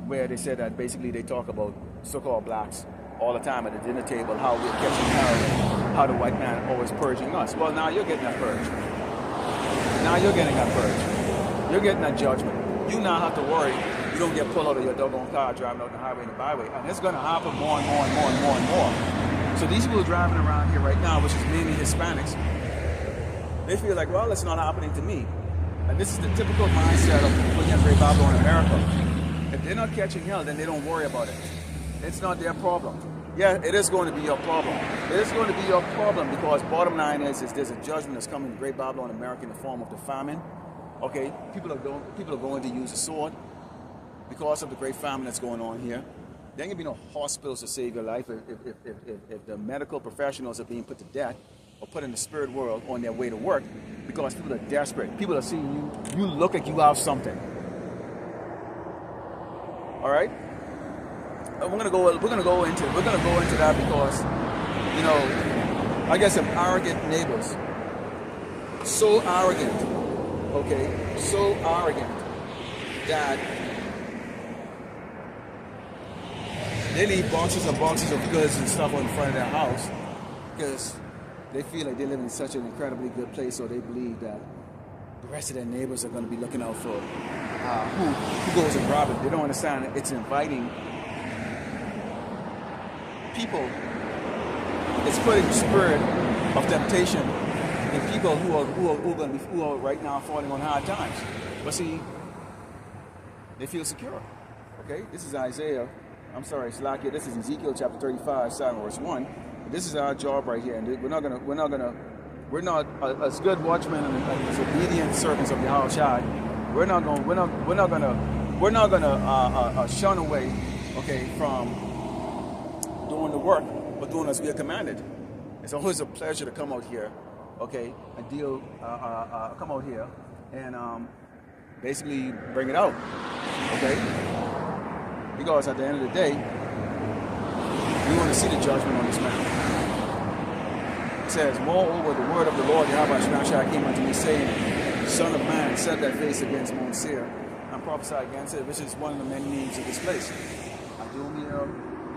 where they said that basically they talk about so-called blacks all the time at the dinner table, how we're catching hell, how the white man always purging us. Well, now you're getting that purge. Now you're getting that purge. You're getting that judgment. You now have to worry you don't get pulled out of your doggone car driving out the highway and the byway. And it's going to happen more and more and more and more and more. So these people driving around here right now, which is mainly Hispanics, they feel like, well, it's not happening to me. And this is the typical mindset of people in Great Babylon in America. If they're not catching hell, then they don't worry about it. It's not their problem. Yeah, it is going to be your problem. It is going to be your problem because bottom line is there's a judgment that's coming to Great Babylon in America in the form of the famine. Okay, people are going to use the sword because of the great famine that's going on here. There ain't gonna be no hospitals to save your life if the medical professionals are being put to death or put in the spirit world on their way to work because people are desperate. People are seeing you. You look like you have something. All right. We're gonna go into that because, you know, I got some arrogant neighbors. So arrogant, okay, so arrogant that they leave boxes and boxes of goods and stuff in front of their house because they feel like they live in such an incredibly good place, so they believe that the rest of their neighbors are going to be looking out for who goes and rob it. They don't understand that it's inviting people. It's putting the spirit of temptation in people who are right now falling on hard times. But see, they feel secure. Okay, this is Slakia. This is Ezekiel chapter 35, verse 1. This is our job right here, and we're not as good watchmen and as obedient servants of Yahweh Shai. We're not gonna shun away, okay, from doing the work, but doing as we are commanded. It's always a pleasure to come out here, okay, and come out here and basically bring it out, okay. Because at the end of the day, we want to see the judgment on this man. says, moreover, the word of the Lord Yahweh Shemashah came unto me, saying, Son of man, set thy face against Mount Seir, and prophesy against it, which is one of the many names of this place. Idumea,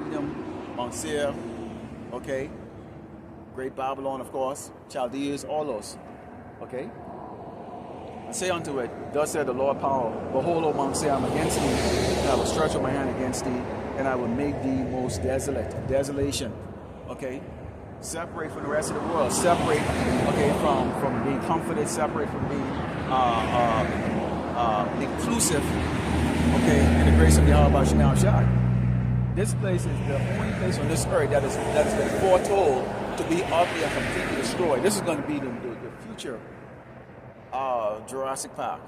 Edom, Mount Seir, okay? Great Babylon, of course, Chaldeans, all those, okay? And say unto it, thus said the Lord power, behold, O Mount Seir, I am against thee, and I will stretch out my hand against thee, and I will make thee most desolate. Desolation, okay? Separate from the rest of the world. Separate, okay, from being comforted. Separate from being inclusive, okay, in the grace of Yahweh Shai. This place is the only place on this earth that is been foretold to be utterly and completely destroyed. This is going to be the future Jurassic Park.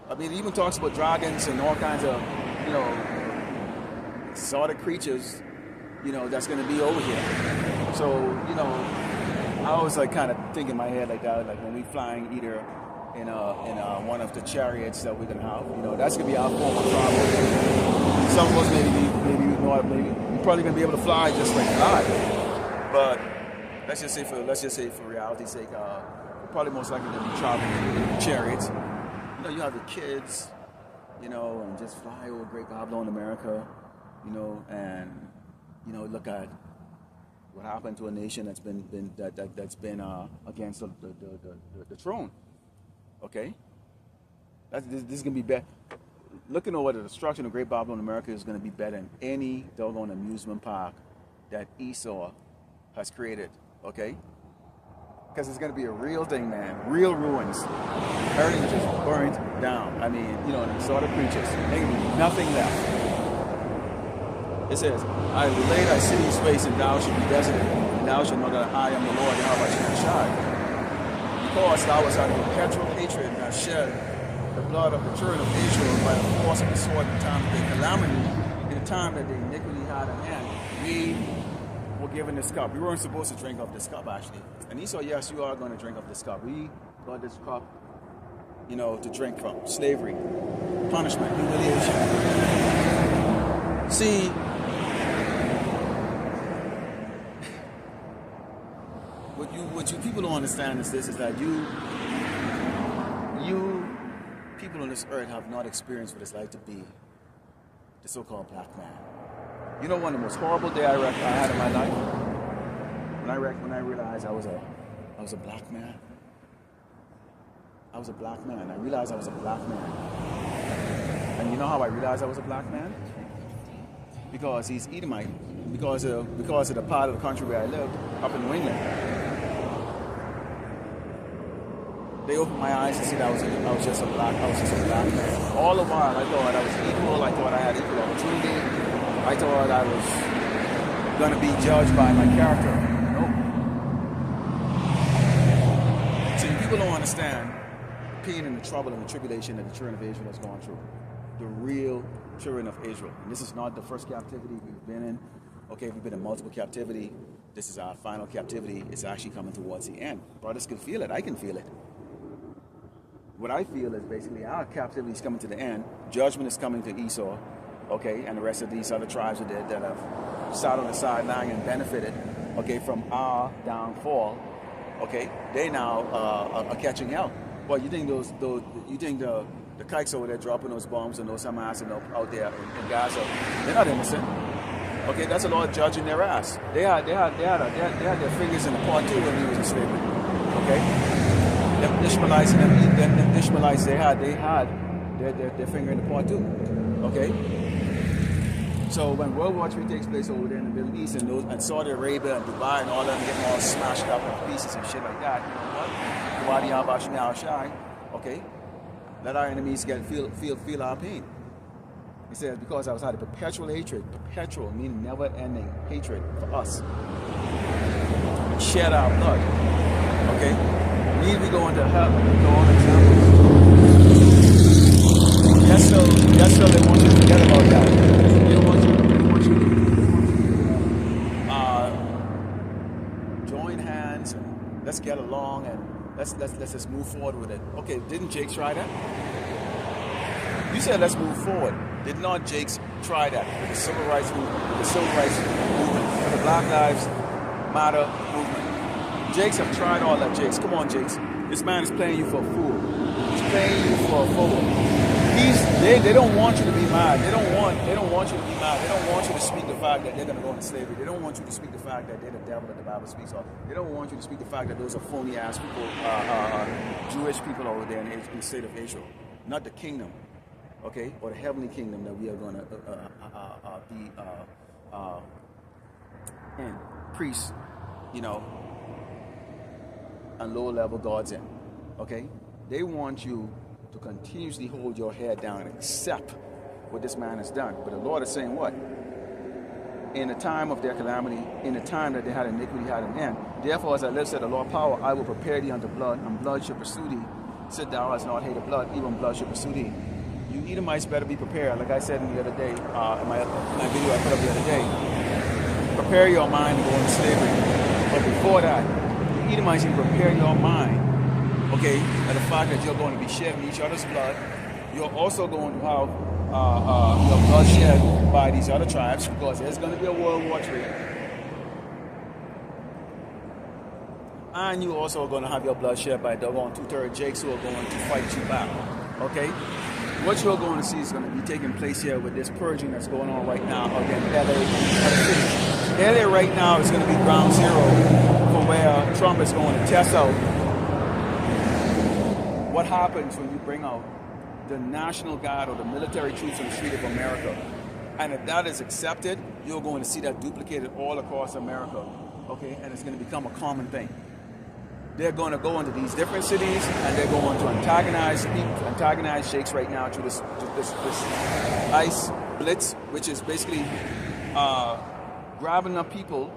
I mean, it even talks about dragons and all kinds of, you know, exotic creatures, you know, that's going to be over here. So, you know, I always like kind of think in my head like that, like when we flying either in one of the chariots that we're gonna have, you know, that's gonna be our form of travel. Some of us maybe we're probably gonna be able to fly just like that. But let's just say for reality's sake, we're probably most likely gonna be traveling in chariots. You know, you have the kids, you know, and just fly over Great Babylon, America, you know, and you know, look at what happened to a nation that's been against the throne. Okay, this is gonna be better. Looking over the destruction of Great Babylon, America is gonna be better than any doggone amusement park that Esau has created. Okay, because it's gonna be a real thing, man. Real ruins. Everything just burnt down. I mean, you know, and sort of creatures. There gonna be nothing left. It says, I will lay thy city's waste, and thou shalt be desolate, and thou shalt know that I am the Lord Yahweh Shemashah. Because thou wast out of perpetual hatred, and thou shed the blood of the children of Israel by the force of the sword in the time of their calamity, in the time that the iniquity had an end. We were given this cup. We weren't supposed to drink of this cup, actually. And he said, yes, you are going to drink of this cup. We got this cup, you know, to drink from. Slavery, punishment, humiliation. See, what you people don't understand is this, is that you people on this earth have not experienced what it's like to be the so-called black man. You know, one of the most horrible days I had in my life, when I realized I was a black man. I was a black man. I realized I was a black man. And you know how I realized I was a black man? Because he's Edomite. Because of the part of the country where I lived, up in New England. They opened my eyes to see that I was just a black man. All the while I thought I was equal, I thought I had equal opportunity, I thought I was gonna be judged by my character. Nope. See, people don't understand the pain and the trouble and the tribulation that the children of Israel has gone through. The real children of Israel. And this is not the first captivity we've been in. Okay, we've been in multiple captivity. This is our final captivity. It's actually coming towards the end. Brothers can feel it. I can feel it. What I feel is basically our captivity is coming to the end. Judgment is coming to Esau, okay, and the rest of these other tribes that have sat on the sideline and benefited, okay, from our downfall. Okay, they now are catching hell. Well, you think the kikes over there dropping those bombs and those Hamas and out there in Gaza, they're not innocent. Okay, that's the Lord judging their ass. They had their fingers in the pot too when he was in slavery. Okay. Them Ishmaelites and them Ishmaelites, they had their finger in the pot too. Okay? So when World War III takes place over there in the Middle East and Saudi Arabia and Dubai and all of them getting all smashed up in pieces and shit like that, you know what? Okay? Let our enemies feel our pain. He says, because I was out of perpetual hatred, perpetual meaning never ending hatred for us. Shed our blood. Okay? Need we go into hell, go on examples. Yes, so they want you to forget about that. They want you to join hands and let's get along and let's just move forward with it. Okay, didn't Jake try that? You said let's move forward. Did not Jake try that with the civil rights movement, with the Black Lives Matter movement? Jakes have tried all that. Jakes, come on, Jakes. This man is playing you for a fool. He's playing you for a fool. They don't want you to be mad. They don't want you to be mad. They don't want you to speak the fact that they're going to go into slavery. They don't want you to speak the fact that they're the devil that the Bible speaks of. They don't want you to speak the fact that those are phony ass people, Jewish people over there in the state of Israel, not the kingdom, okay, or the heavenly kingdom that we are going to be in. Priests, you know, and lower level gods in, okay. They want you to continuously hold your head down and accept what this man has done. But the Lord is saying what? In the time of their calamity, in the time that they had iniquity had an end. Therefore, as I live, said the Lord power, I will prepare thee unto blood, and blood shall pursue thee. Said thou hast not hated blood, even blood shall pursue thee. You Edomites better be prepared. Like I said the other day, in my video I put up the other day, prepare your mind to go into slavery. But before that, you Edomites need to prepare your mind, okay, and the fact that you're going to be shedding each other's blood. You're also going to have your blood shed by these other tribes, because there's going to be a World War III. And you also are going to have your blood shed by doggone 2/3 Jakes who are going to fight you back, okay? What you're going to see is going to be taking place here with this purging that's going on right now again in LA and other cities. LA right now is going to be ground zero for where Trump is going to test out what happens when you bring out the National Guard or the military troops on the street of America. And if that is accepted, you're going to see that duplicated all across America, okay? And it's going to become a common thing. They're going to go into these different cities and they're going to antagonize Jakes right now through this ICE blitz, which is basically grabbing up people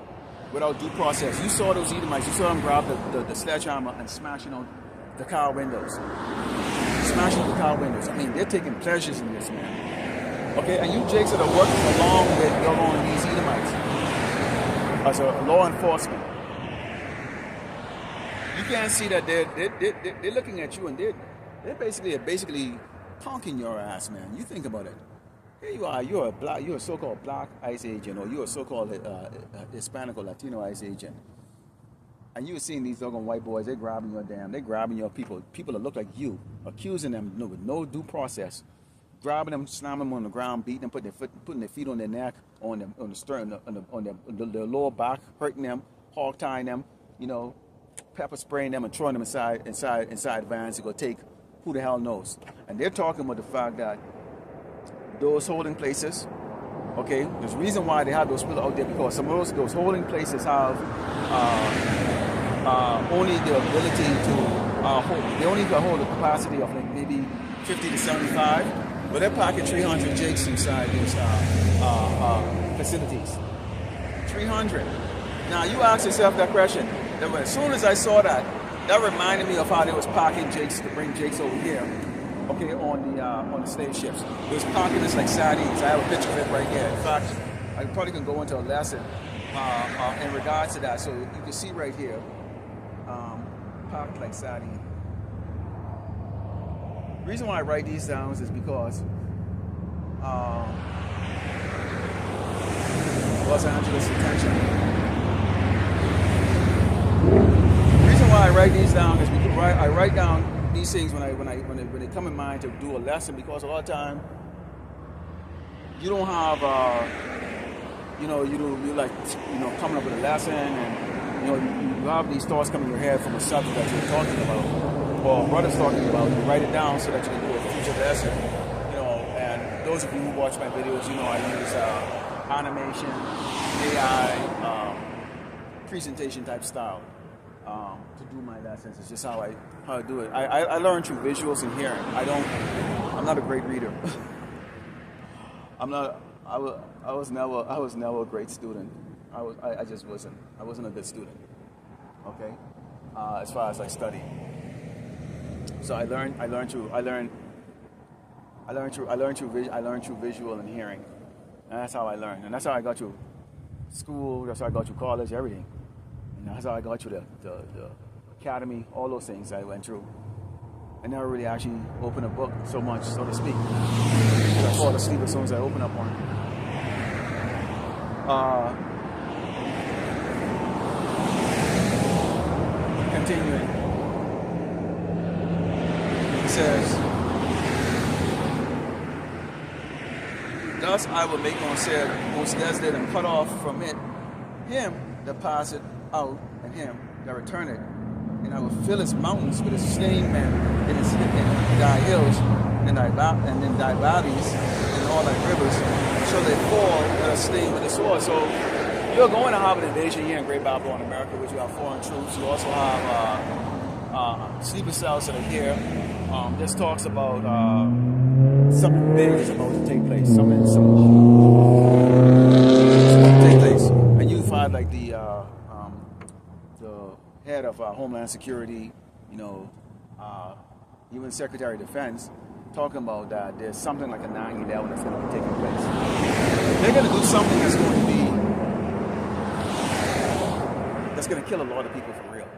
without due process. You saw those Edomites, you saw them grab the sledgehammer and smashing out the car windows. Smashing the car windows. I mean, they're taking pleasures in this, man. Okay, and you Jakes that are working along with these Edomites as a law enforcement. You can't see that they're looking at you and they're basically punking your ass, man. You think about it. Here you are, you're a so-called black ICE agent, or you're a so-called Hispanic or Latino ICE agent. And you're seeing these doggone white boys, they're grabbing your people that look like you, accusing them with no due process, grabbing them, slamming them on the ground, beating them, putting their feet on their neck, on the stern, on their lower back, hurting them, hog tying them, you know, pepper spraying them and throwing them inside vans to go take who the hell knows. And they're talking about the fact that those holding places, okay, there's a reason why they have those people out there, because some of those holding places have only the ability to they only can hold a capacity of like maybe 50 to 75, but they're packing 300 Jakes inside these facilities. 300. Now you ask yourself that question. As soon as I saw that reminded me of how they was packing Jakes to bring Jakes over here, okay, on the slave ships. They was packing us like sardines. I have a picture of it right here. In fact, I probably can go into a lesson in regards to that. So you can see right here, packed like sardine. The reason why I write these down is because Los Angeles detention. I write these down is because I write down these things when they come in mind to do a lesson, because a lot of time you don't have coming up with a lesson, and you have these thoughts coming in your head from a subject that you're talking about or brother's talking about. You write it down so that you can do a future lesson, and those of you who watch my videos, I use animation, AI, presentation type style to do my lessons. It's just how I do it. I learn through visuals and hearing. I'm not a great reader. I was never a great student. I just wasn't. I wasn't a good student. Okay, as far as I studied. So I learned through visual and hearing, and that's how I learned. And that's how I got through school. That's how I got through college. Everything. And that's how I got through the academy. All those things I went through. I never really actually opened a book so much, so to speak. I fall asleep as soon as I open up one. continuing. He says, thus I will make most desolate and cut off from it him that passeth out, and him that returneth. And I will fill its mountains with his slain men, in thy hills, and in thy valleys, and all thy rivers, shall they fall that are slain with the sword. So you're going to have an invasion here in Great Babylon, America, which you have foreign troops. You also have sleeper cells that are here. This talks about something big is about to take place. Something to take place. And you find like the head of Homeland Security, even Secretary of Defense, talking about that there's something like a 9/11 that's going to be taking place. They're going to do something that's going to kill a lot of people for real.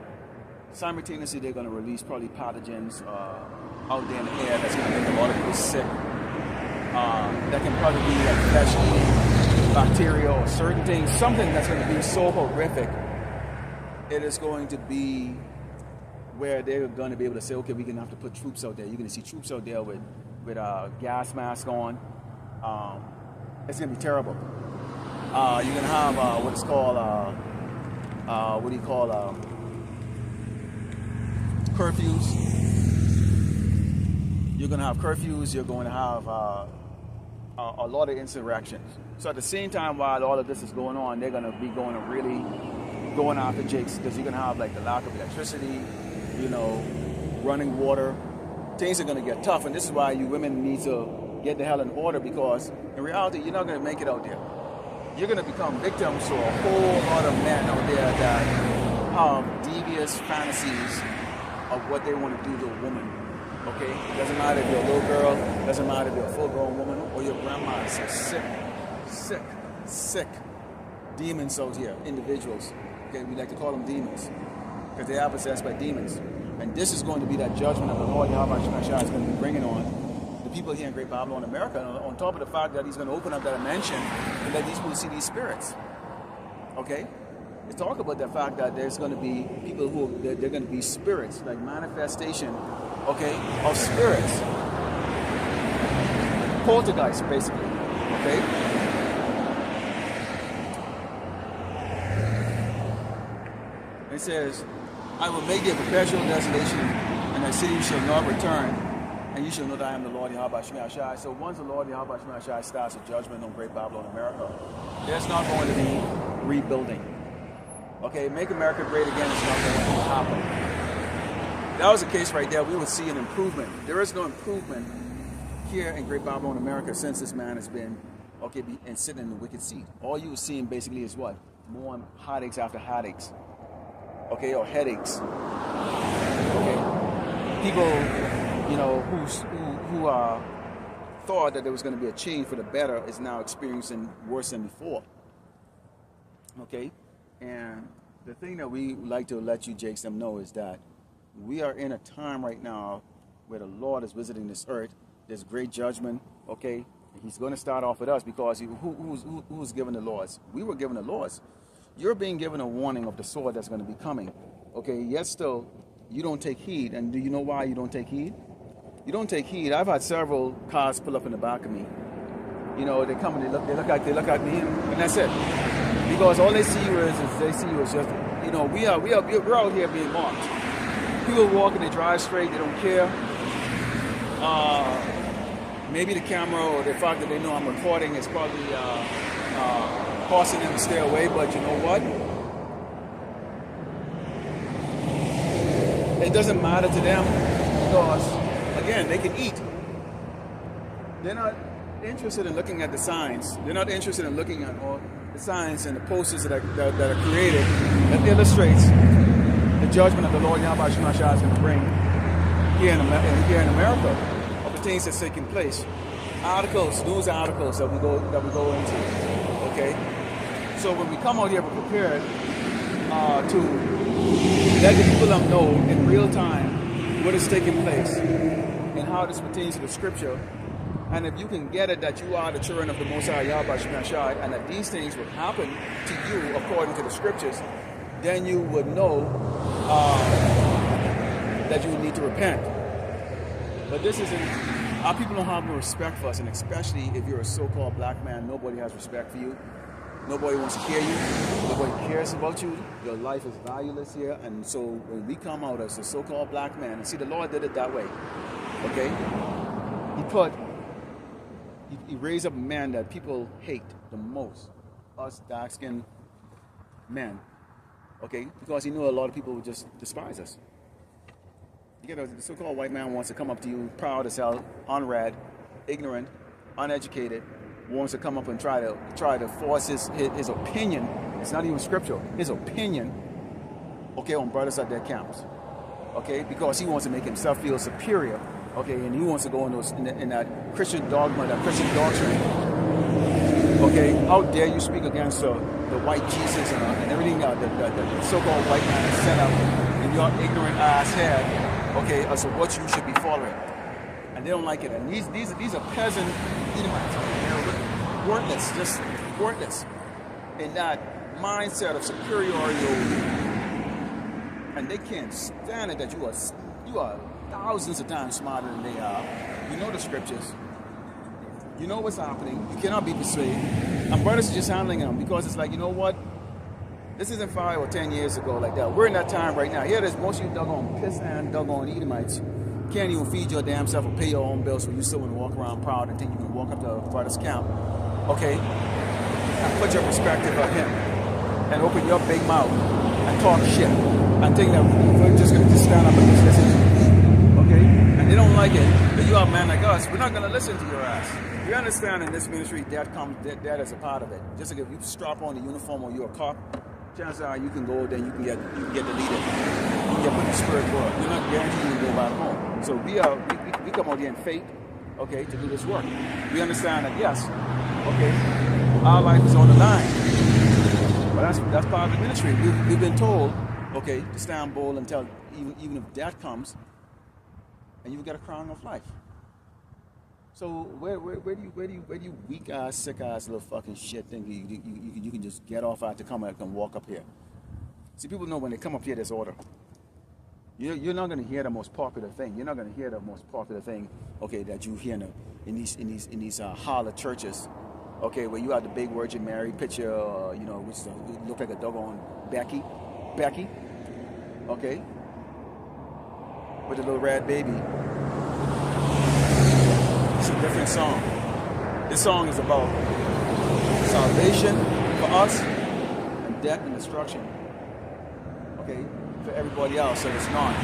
Simultaneously, they're going to release probably pathogens out there in the air that's going to make a lot of people sick. That can probably be like flesh-eating bacteria or certain things, something that's going to be so horrific. It is going to be where they're going to be able to say, okay, we're going to have to put troops out there. You're going to see troops out there with gas masks on. It's going to be terrible. You're going to have what's called, curfews. You're going to have curfews. You're going to have a lot of insurrections. So at the same time, while all of this is going on, they're going to be going after Jakes, because you're going to have like the lack of electricity, running water. Things are going to get tough, and this is why you women need to get the hell in order, because in reality, you're not going to make it out there. You're going to become victims to a whole lot of men out there that have devious fantasies of what they want to do to a woman. Okay? It doesn't matter if you're a little girl, it doesn't matter if you're a full-grown woman, or your grandma is so sick demons out here, individuals. Okay, we like to call them demons, because they are possessed by demons. And this is going to be that judgment of the Lord Yahweh Shemashah is going to be bringing on the people here in Great Babylon, America, on top of the fact that he's going to open up that dimension and let these people see these spirits. Okay? Let's talk about the fact that there's going to be people they're going to be spirits, like manifestation, okay, of spirits. Poltergeist, basically. Okay? It says, I will make thee a perpetual desolation, and thy city shall not return, and you shall know that I am the Lord Yahweh Shemashah. So once the Lord Yahweh Shemashah starts a judgment on Great Babylon, America, there's not going to be rebuilding. Okay, make America great again is not going to happen. That was the case right there. We would see an improvement. There is no improvement here in Great Babylon, America, since this man has been, and sitting in the wicked seat. All you were seeing basically is what? More heartaches after heartaches. Okay, or headaches. Okay, people, who thought that there was going to be a change for the better is now experiencing worse than before. Okay, and the thing that we like to let you, Jakes, them know is that we are in a time right now where the Lord is visiting this earth. There's great judgment. Okay, and He's going to start off with us, because who's given the laws? We were given the laws. You're being given a warning of the sword that's going to be coming. Okay, yet still, you don't take heed. And do you know why you don't take heed? You don't take heed. I've had several cars pull up in the back of me. They come and they look at me, and that's it. Because all they see you is just, we're out here being marked. People walk and they drive straight, they don't care. Maybe the camera or the fact that they know I'm recording is probably causing them to stay away, but you know what? It doesn't matter to them, because, again, they can eat. They're not interested in looking at the signs. They're not interested in looking at all the signs and the posters that are created that illustrates the judgment of the Lord Yahweh Shemashah is going to bring here in America, of the things that's taking place. Articles, news articles that we go into. Okay? So when we come out here, we're prepared to let the people know in real time what is taking place and how this pertains to the scripture. And if you can get it that you are the children of the Most High Yahweh Shemashah, and that these things will happen to you according to the scriptures, then you would know that you need to repent. But this isn't. Our people don't have no respect for us, and especially if you're a so-called black man, nobody has respect for you. Nobody wants to hear you. Nobody cares about you. Your life is valueless here. And so when we come out as a so-called black man, and see, the Lord did it that way. Okay? He raised up a man that people hate the most. Us dark-skinned men. Okay? Because he knew a lot of people would just despise us. You get the so-called white man wants to come up to you proud as hell, unread, ignorant, uneducated, wants to come up and try to force his opinion. It's not even scriptural. His opinion, okay, on brothers at their camps, okay, because he wants to make himself feel superior, okay, and he wants to go in that Christian dogma, that Christian doctrine, okay. How dare you speak against the white Jesus and everything the so-called white man has set up in your ignorant ass head, okay, as to what you should be following. And they don't like it. And these are peasant Edomites. They're worthless, just worthless. In that mindset of superiority. And they can't stand it that you are thousands of times smarter than they are. You know the scriptures. You know what's happening. You cannot be persuaded. And brothers are just handling them because it's like, you know what? This isn't 5 or 10 years ago like that. We're in that time right now. Here, there's most of you doggone piss and doggone Edomites. Can't even feed your damn self or pay your own bills, so you still want to walk around proud and think you can walk up to a brother's camp, okay, and put your perspective on him, and open your big mouth and talk shit, and think that we're just going to stand up and just listen to you, okay? And they don't like it, but you are a man like us. We're not going to listen to your ass. We understand in this ministry that is a part of it. Just like if you strap on the uniform or you're a cop, chances are you can go there, you can get deleted. You can get put in the spirit world. You're not guaranteed to go back home. So we come out here in faith, okay, to do this work. We understand that yes, okay, our life is on the line. But that's part of the ministry. We've been told, okay, to stand bold until even if death comes, and you get a crown of life. So where do you weak ass, sick ass little fucking shit think you can just get off out to come out and walk up here? See, people know when they come up here, there's order. You're not going to hear the most popular thing. You're not going to hear the most popular thing, okay, that you hear in these holler churches, okay, where you have the big Virgin Mary picture, which look like a doggone Becky, okay, with a little red baby. It's a different song. This song is about salvation for us and death and destruction, okay, for everybody else that is not,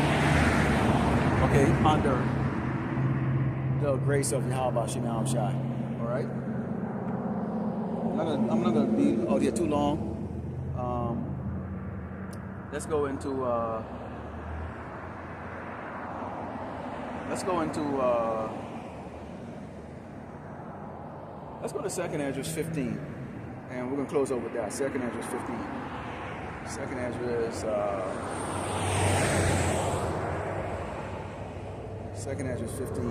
okay, under the grace of Yahweh Shem Shai. All right? I'm not going to be out here too long. Let's go to 2nd Ezra 15, and we're going to close over with that. 2nd Ezra 15. 2nd Ezra is 2nd Ezra 15.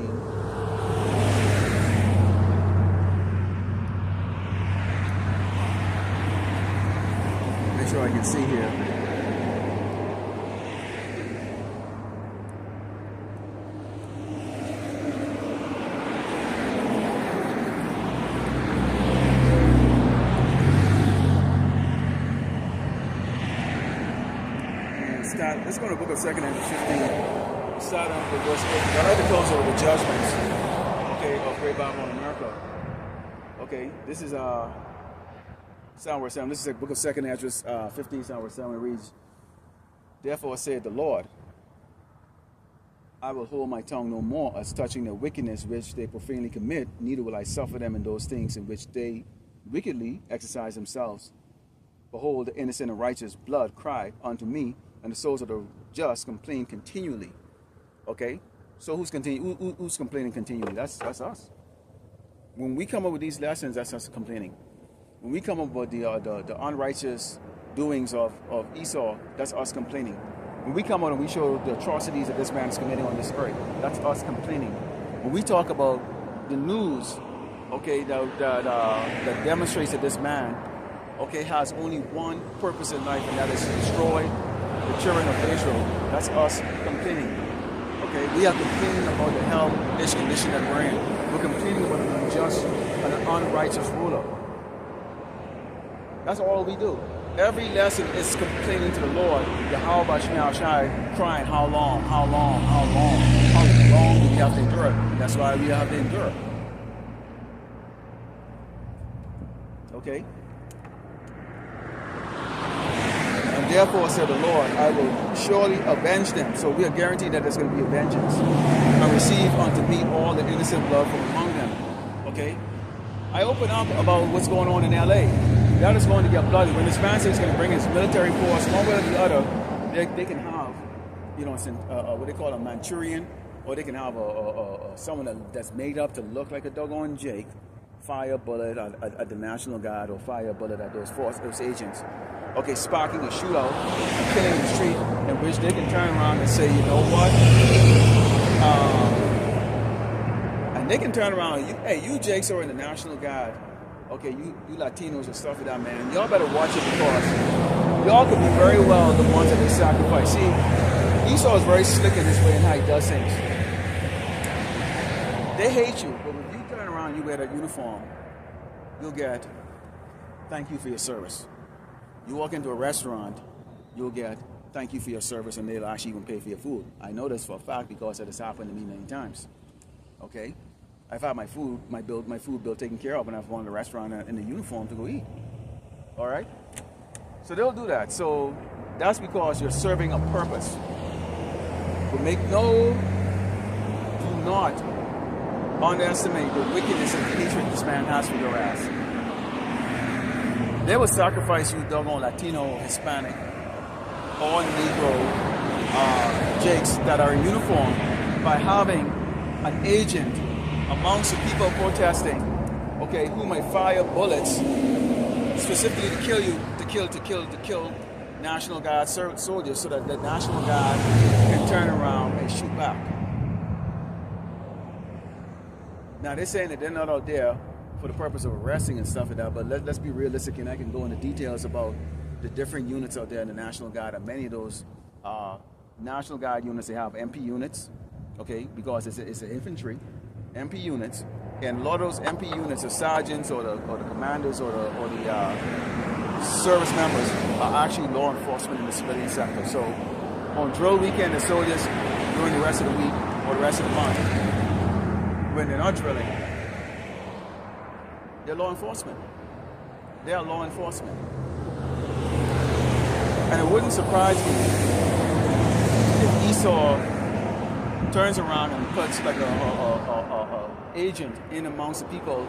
Make sure I can see here. Let's go to the book of 2nd Ezra 15. Start off with verse 8. I like to close over the judgments, okay, of Great Babylon America. Okay, this is Psalm 7. This is the book of 2nd Ezra 15, Psalm 7. It reads, "Therefore said the Lord, I will hold my tongue no more as touching the wickedness which they profanely commit, neither will I suffer them in those things in which they wickedly exercise themselves. Behold, the innocent and righteous blood cry unto me, and the souls of the just complain continually." Okay? So who's complaining continually? That's us. When we come up with these lessons, that's us complaining. When we come up with the unrighteous doings of Esau, that's us complaining. When we come out and we show the atrocities that this man is committing on this earth, that's us complaining. When we talk about the news, okay, that demonstrates that this man, okay, has only one purpose in life, and that is to destroy the the children of Israel. That's us complaining. Okay, we are complaining about the hellish condition that we're in. We're complaining about an unjust and an unrighteous ruler. That's all we do. Every lesson is complaining to the Lord, Yahweh Shemel Shai, crying, how long do we have to endure? That's why we have to endure. Okay? And therefore, said the Lord, I will surely avenge them. So we are guaranteed that there's going to be a vengeance. And receive unto me all the innocent blood from among them. Okay? I open up about what's going on in LA. That is going to get bloody. When this man says he's going to bring his military force one way or the other, they can have, what they call a Manchurian, or they can have someone that's made up to look like a doggone Jake, fire a bullet at the National Guard or fire a bullet at those agents. Okay, sparking a shootout and killing in the street, in which they can turn around and say, you know what? And they can turn around, hey, you Jakes are in the National Guard. Okay, you Latinos and stuff like that, man. Y'all better watch it because y'all could be very well the ones that they sacrifice. See, Esau is very slick in his way and how he does things. They hate you, but when you turn around and you wear that uniform, you'll get, thank you for your service. You walk into a restaurant, you'll get, thank you for your service, and they'll actually even pay for your food. I know this for a fact because it has happened to me many times. Okay? I've had my food bill taken care of when I've gone to the restaurant in a uniform to go eat. All right? So they'll do that. So that's because you're serving a purpose. But do not underestimate the wickedness and the hatred this man has for your ass. They will sacrifice you, doggone Latino, Hispanic, or Negro Jakes that are in uniform by having an agent amongst the people protesting, okay, who might fire bullets specifically to kill you, to kill National Guard soldiers, so that the National Guard can turn around and shoot back. Now they're saying that they're not out there for the purpose of arresting and stuff like that, but let's be realistic, and I can go into details about the different units out there in the National Guard. And many of those National Guard units, they have MP units, okay, because it's an infantry. MP units, and a lot of those MP units, the sergeants or the commanders or the service members are actually law enforcement in the civilian sector. So on drill weekend, the soldiers during the rest of the week or the rest of the month, when they're not drilling, they're law enforcement. They are law enforcement. And it wouldn't surprise me if Esau turns around and puts like a agent in amongst the people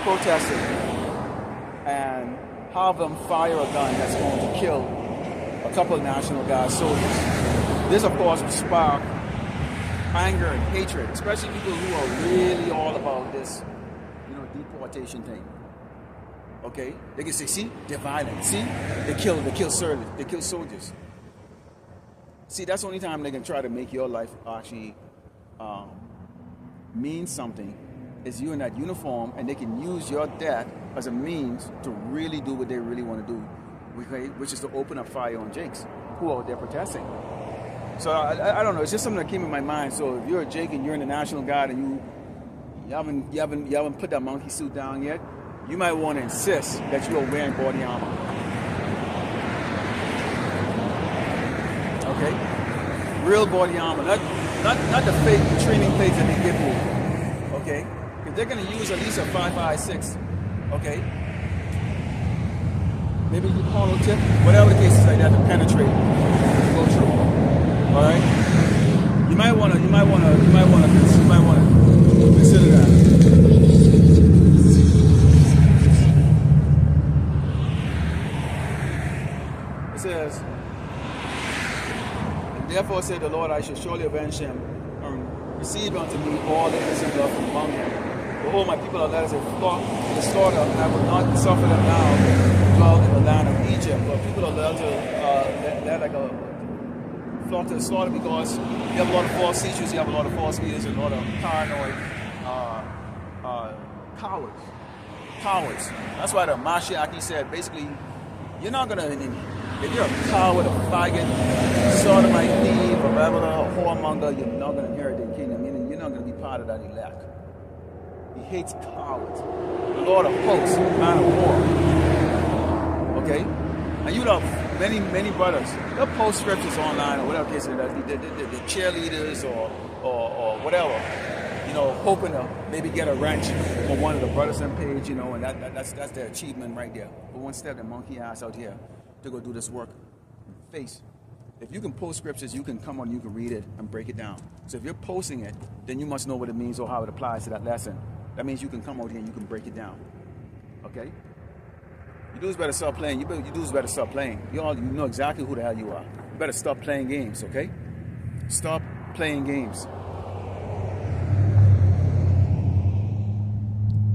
protesting and have them fire a gun that's going to kill a couple of National Guard soldiers. This, of course, will spark anger and hatred, especially people who are really all about this, deportation thing. Okay, they can say, "See, they're violent. See, they kill soldiers." See, that's the only time they can try to make your life actually mean something, is you in that uniform, and they can use your death as a means to really do what they really want to do, okay, which is to open up fire on Jakes who are out there protesting. So I don't know. It's just something that came in my mind. So if you're a Jake and you're in the National Guard and you haven't put that monkey suit down yet, you might want to insist that you are wearing body armor. Okay, real body armor, not the fake training plates that they give you. Okay, because they're going to use at least a 5.56. Okay, maybe the hollow tip, whatever the case is, like that, to penetrate, to go through. All right, you might want to consider that. It says, and therefore said the Lord, I shall surely avenge him, and receive unto me all the innocent blood from among them. Behold, my people are led as a flock to the slaughter, and I will not suffer them now to dwell in the land of Egypt. But people are led to like a flock to the slaughter because you have a lot of false teachers, you have a lot of false leaders, and a lot of paranoid cowards. That's why the Mashiach, he said, basically, you're not going to If you're a coward, a faggot, sodomite thief, a rebel, a whoremonger, you're not going to inherit the kingdom, meaning you're not going to be part of that elect. He hates cowards. The Lord of hosts, man of war. Okay? And you love many brothers. They'll post scriptures online or whatever case it is. The cheerleaders or whatever. You know, hoping to maybe get a wrench on one of the brothers on page, you know, and that's their achievement right there. But one step, the monkey ass out here to go do this work face. If you can post scriptures, you can come on, you can read it and break it down. So if you're posting it, then you must know what it means or how it applies to that lesson. That means you can come out here and you can break it down. Okay? You dudes better stop playing. You dudes better stop playing. You know exactly who the hell you are. You better stop playing games, okay? Stop playing games.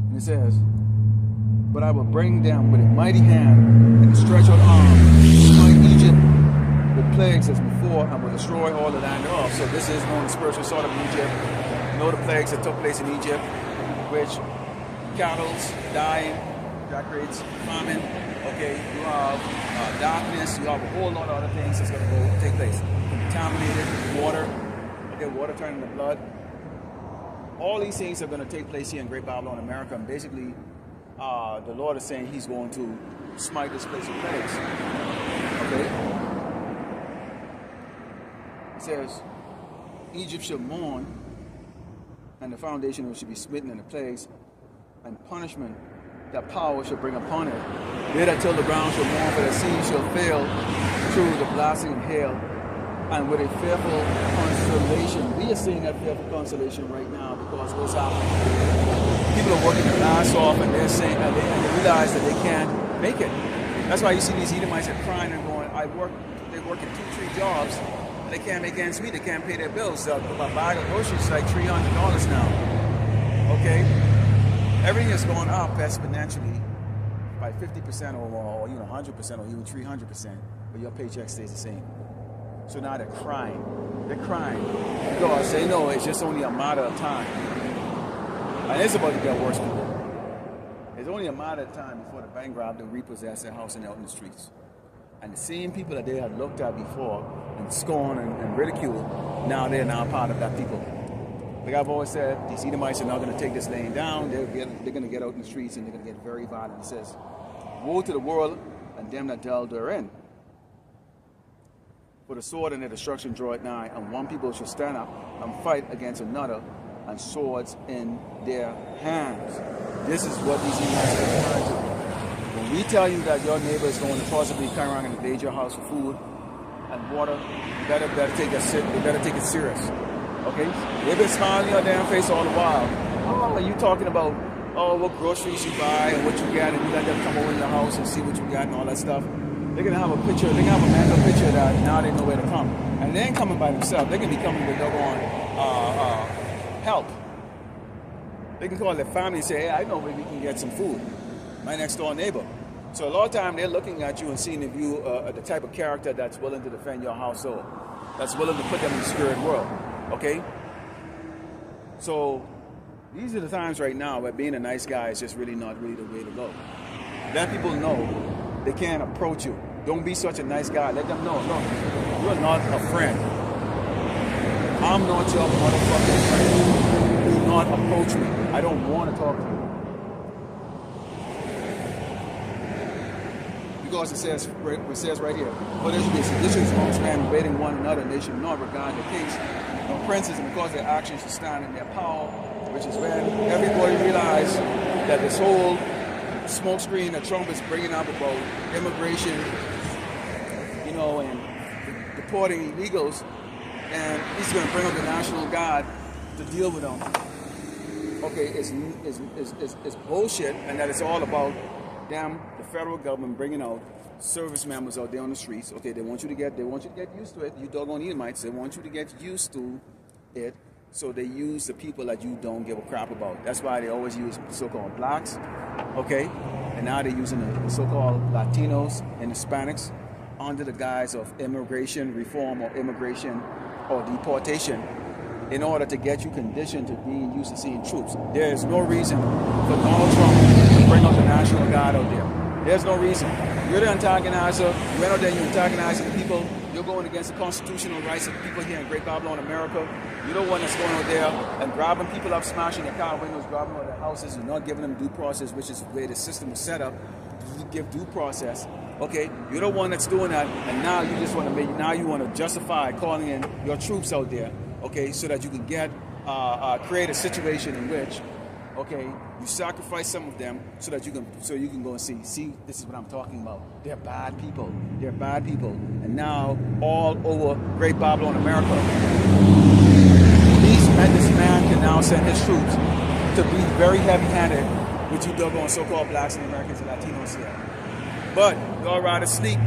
And it says, but I will bring them with a mighty hand and a stretched out arm, smite Egypt with plagues as before, and will destroy all the land thereof. So this is known as spiritual sort of Egypt. You know the plagues that took place in Egypt, which cattle's dying, jack rates, famine, okay, you have darkness, you have a whole lot of other things that's going to go take place. Contaminated water, okay, water turning to blood. All these things are going to take place here in Great Babylon, America, and basically the Lord is saying he's going to smite this place with plagues. Okay? It says, Egypt shall mourn, and the foundation of it shall be smitten in the plagues, and punishment that power shall bring upon it. They that till the ground shall mourn, for the sea shall fail through the blasting of hail, and with a fearful consolation. We are seeing that fearful consolation right now because what's happening? People are working their ass off, and they're saying, and they realize that they can't make it. That's why you see these Edomites are crying and going, they're working 2-3 jobs, and they can't make ends meet, they can't pay their bills. So a bag of groceries is like $300 now. Okay? Everything is going up exponentially by 50% or even 100% or even 300%, but your paycheck stays the same. So now they're crying. They're crying because they know it's just only a matter of time. And it's about to get worse, people. It's only a matter of time before the bank robbed and repossess their house and out in the streets. And the same people that they had looked at before and scorned and ridiculed, now they're now part of that people. Like I've always said, these Edomites are not going to take this laying down. They're going to get out in the streets and they're going to get very violent. It says, woe to the world and them that dwell therein. For the sword and the destruction draw it nigh, and one people shall stand up and fight against another, and swords in their hands. This is what these Edomites are referring to. When we tell you that your neighbor is going to possibly come around and invade your house for food and water, you better take it serious. Okay? They've been smiling on their damn face all the while. Oh, and you talking about what groceries you buy and what you get, and you let them come over in your house and see what you got and all that stuff. They're gonna have a picture. They're gonna have a mental picture that now they know where to come, and they ain't coming by themselves. They're gonna be coming with doggone help. They can call their family and say, "Hey, I know where we can get some food." My next door neighbor. So a lot of time they're looking at you and seeing if you the type of character that's willing to defend your household, that's willing to put them in the spirit world. Okay. So these are the times right now where being a nice guy is just really not really the way to go. Let people know they can't approach you. Don't be such a nice guy. Let them know, no, you're not a friend. I'm not your motherfucking friend. Do not approach me. I don't want to talk to you. Because it says right here, for there should be seditions amongst men invading one another, and they should not regard the kings nor princes, and because their actions should stand in their power, which is when everybody realized that this whole smoke screen that Trump is bringing up about immigration, you know, and deporting illegals, and he's going to bring up the National Guard to deal with them. Okay, it's bullshit, and that it's all about them, the federal government, bringing out service members out there on the streets. Okay, they want you to get used to it. You doggone Edomites, they want you to get used to it. So they use the people that you don't give a crap about. That's why they always use so-called blacks, okay? And now they're using the so-called Latinos and Hispanics under the guise of immigration reform or immigration or deportation in order to get you conditioned to being used to seeing troops. There is no reason for Donald Trump to bring out the National Guard out there. There's no reason. You're the antagonizer. You went out there, you're antagonizing the people. You're going against the constitutional rights of the people here in Great Babylon, America. You're the one that's going out there and grabbing people up, smashing their car windows, grabbing out their houses, and not giving them due process, which is the way the system was set up to give due process. Okay, you're the one that's doing that, and now you just want to you want to justify calling in your troops out there, okay, so that you can get create a situation in which, okay, you sacrifice some of them so that you can go and see, this is what I'm talking about. They're bad people. They're bad people. And now all over Great Babylon, America, this man can now send his troops to be very heavy-handed with you doggone so-called blacks and Americans and Latinos here. But y'all rather sleep,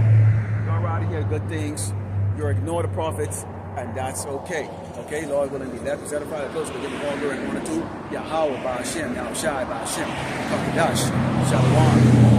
y'all rather hear good things, you ignore the prophets, and that's okay. Okay, Lord willing, be left, satisfied, close to give all glory and honor to Yahweh, Ba'ashem, Yahushai, Ba'ashem, Kakadash, Shalom.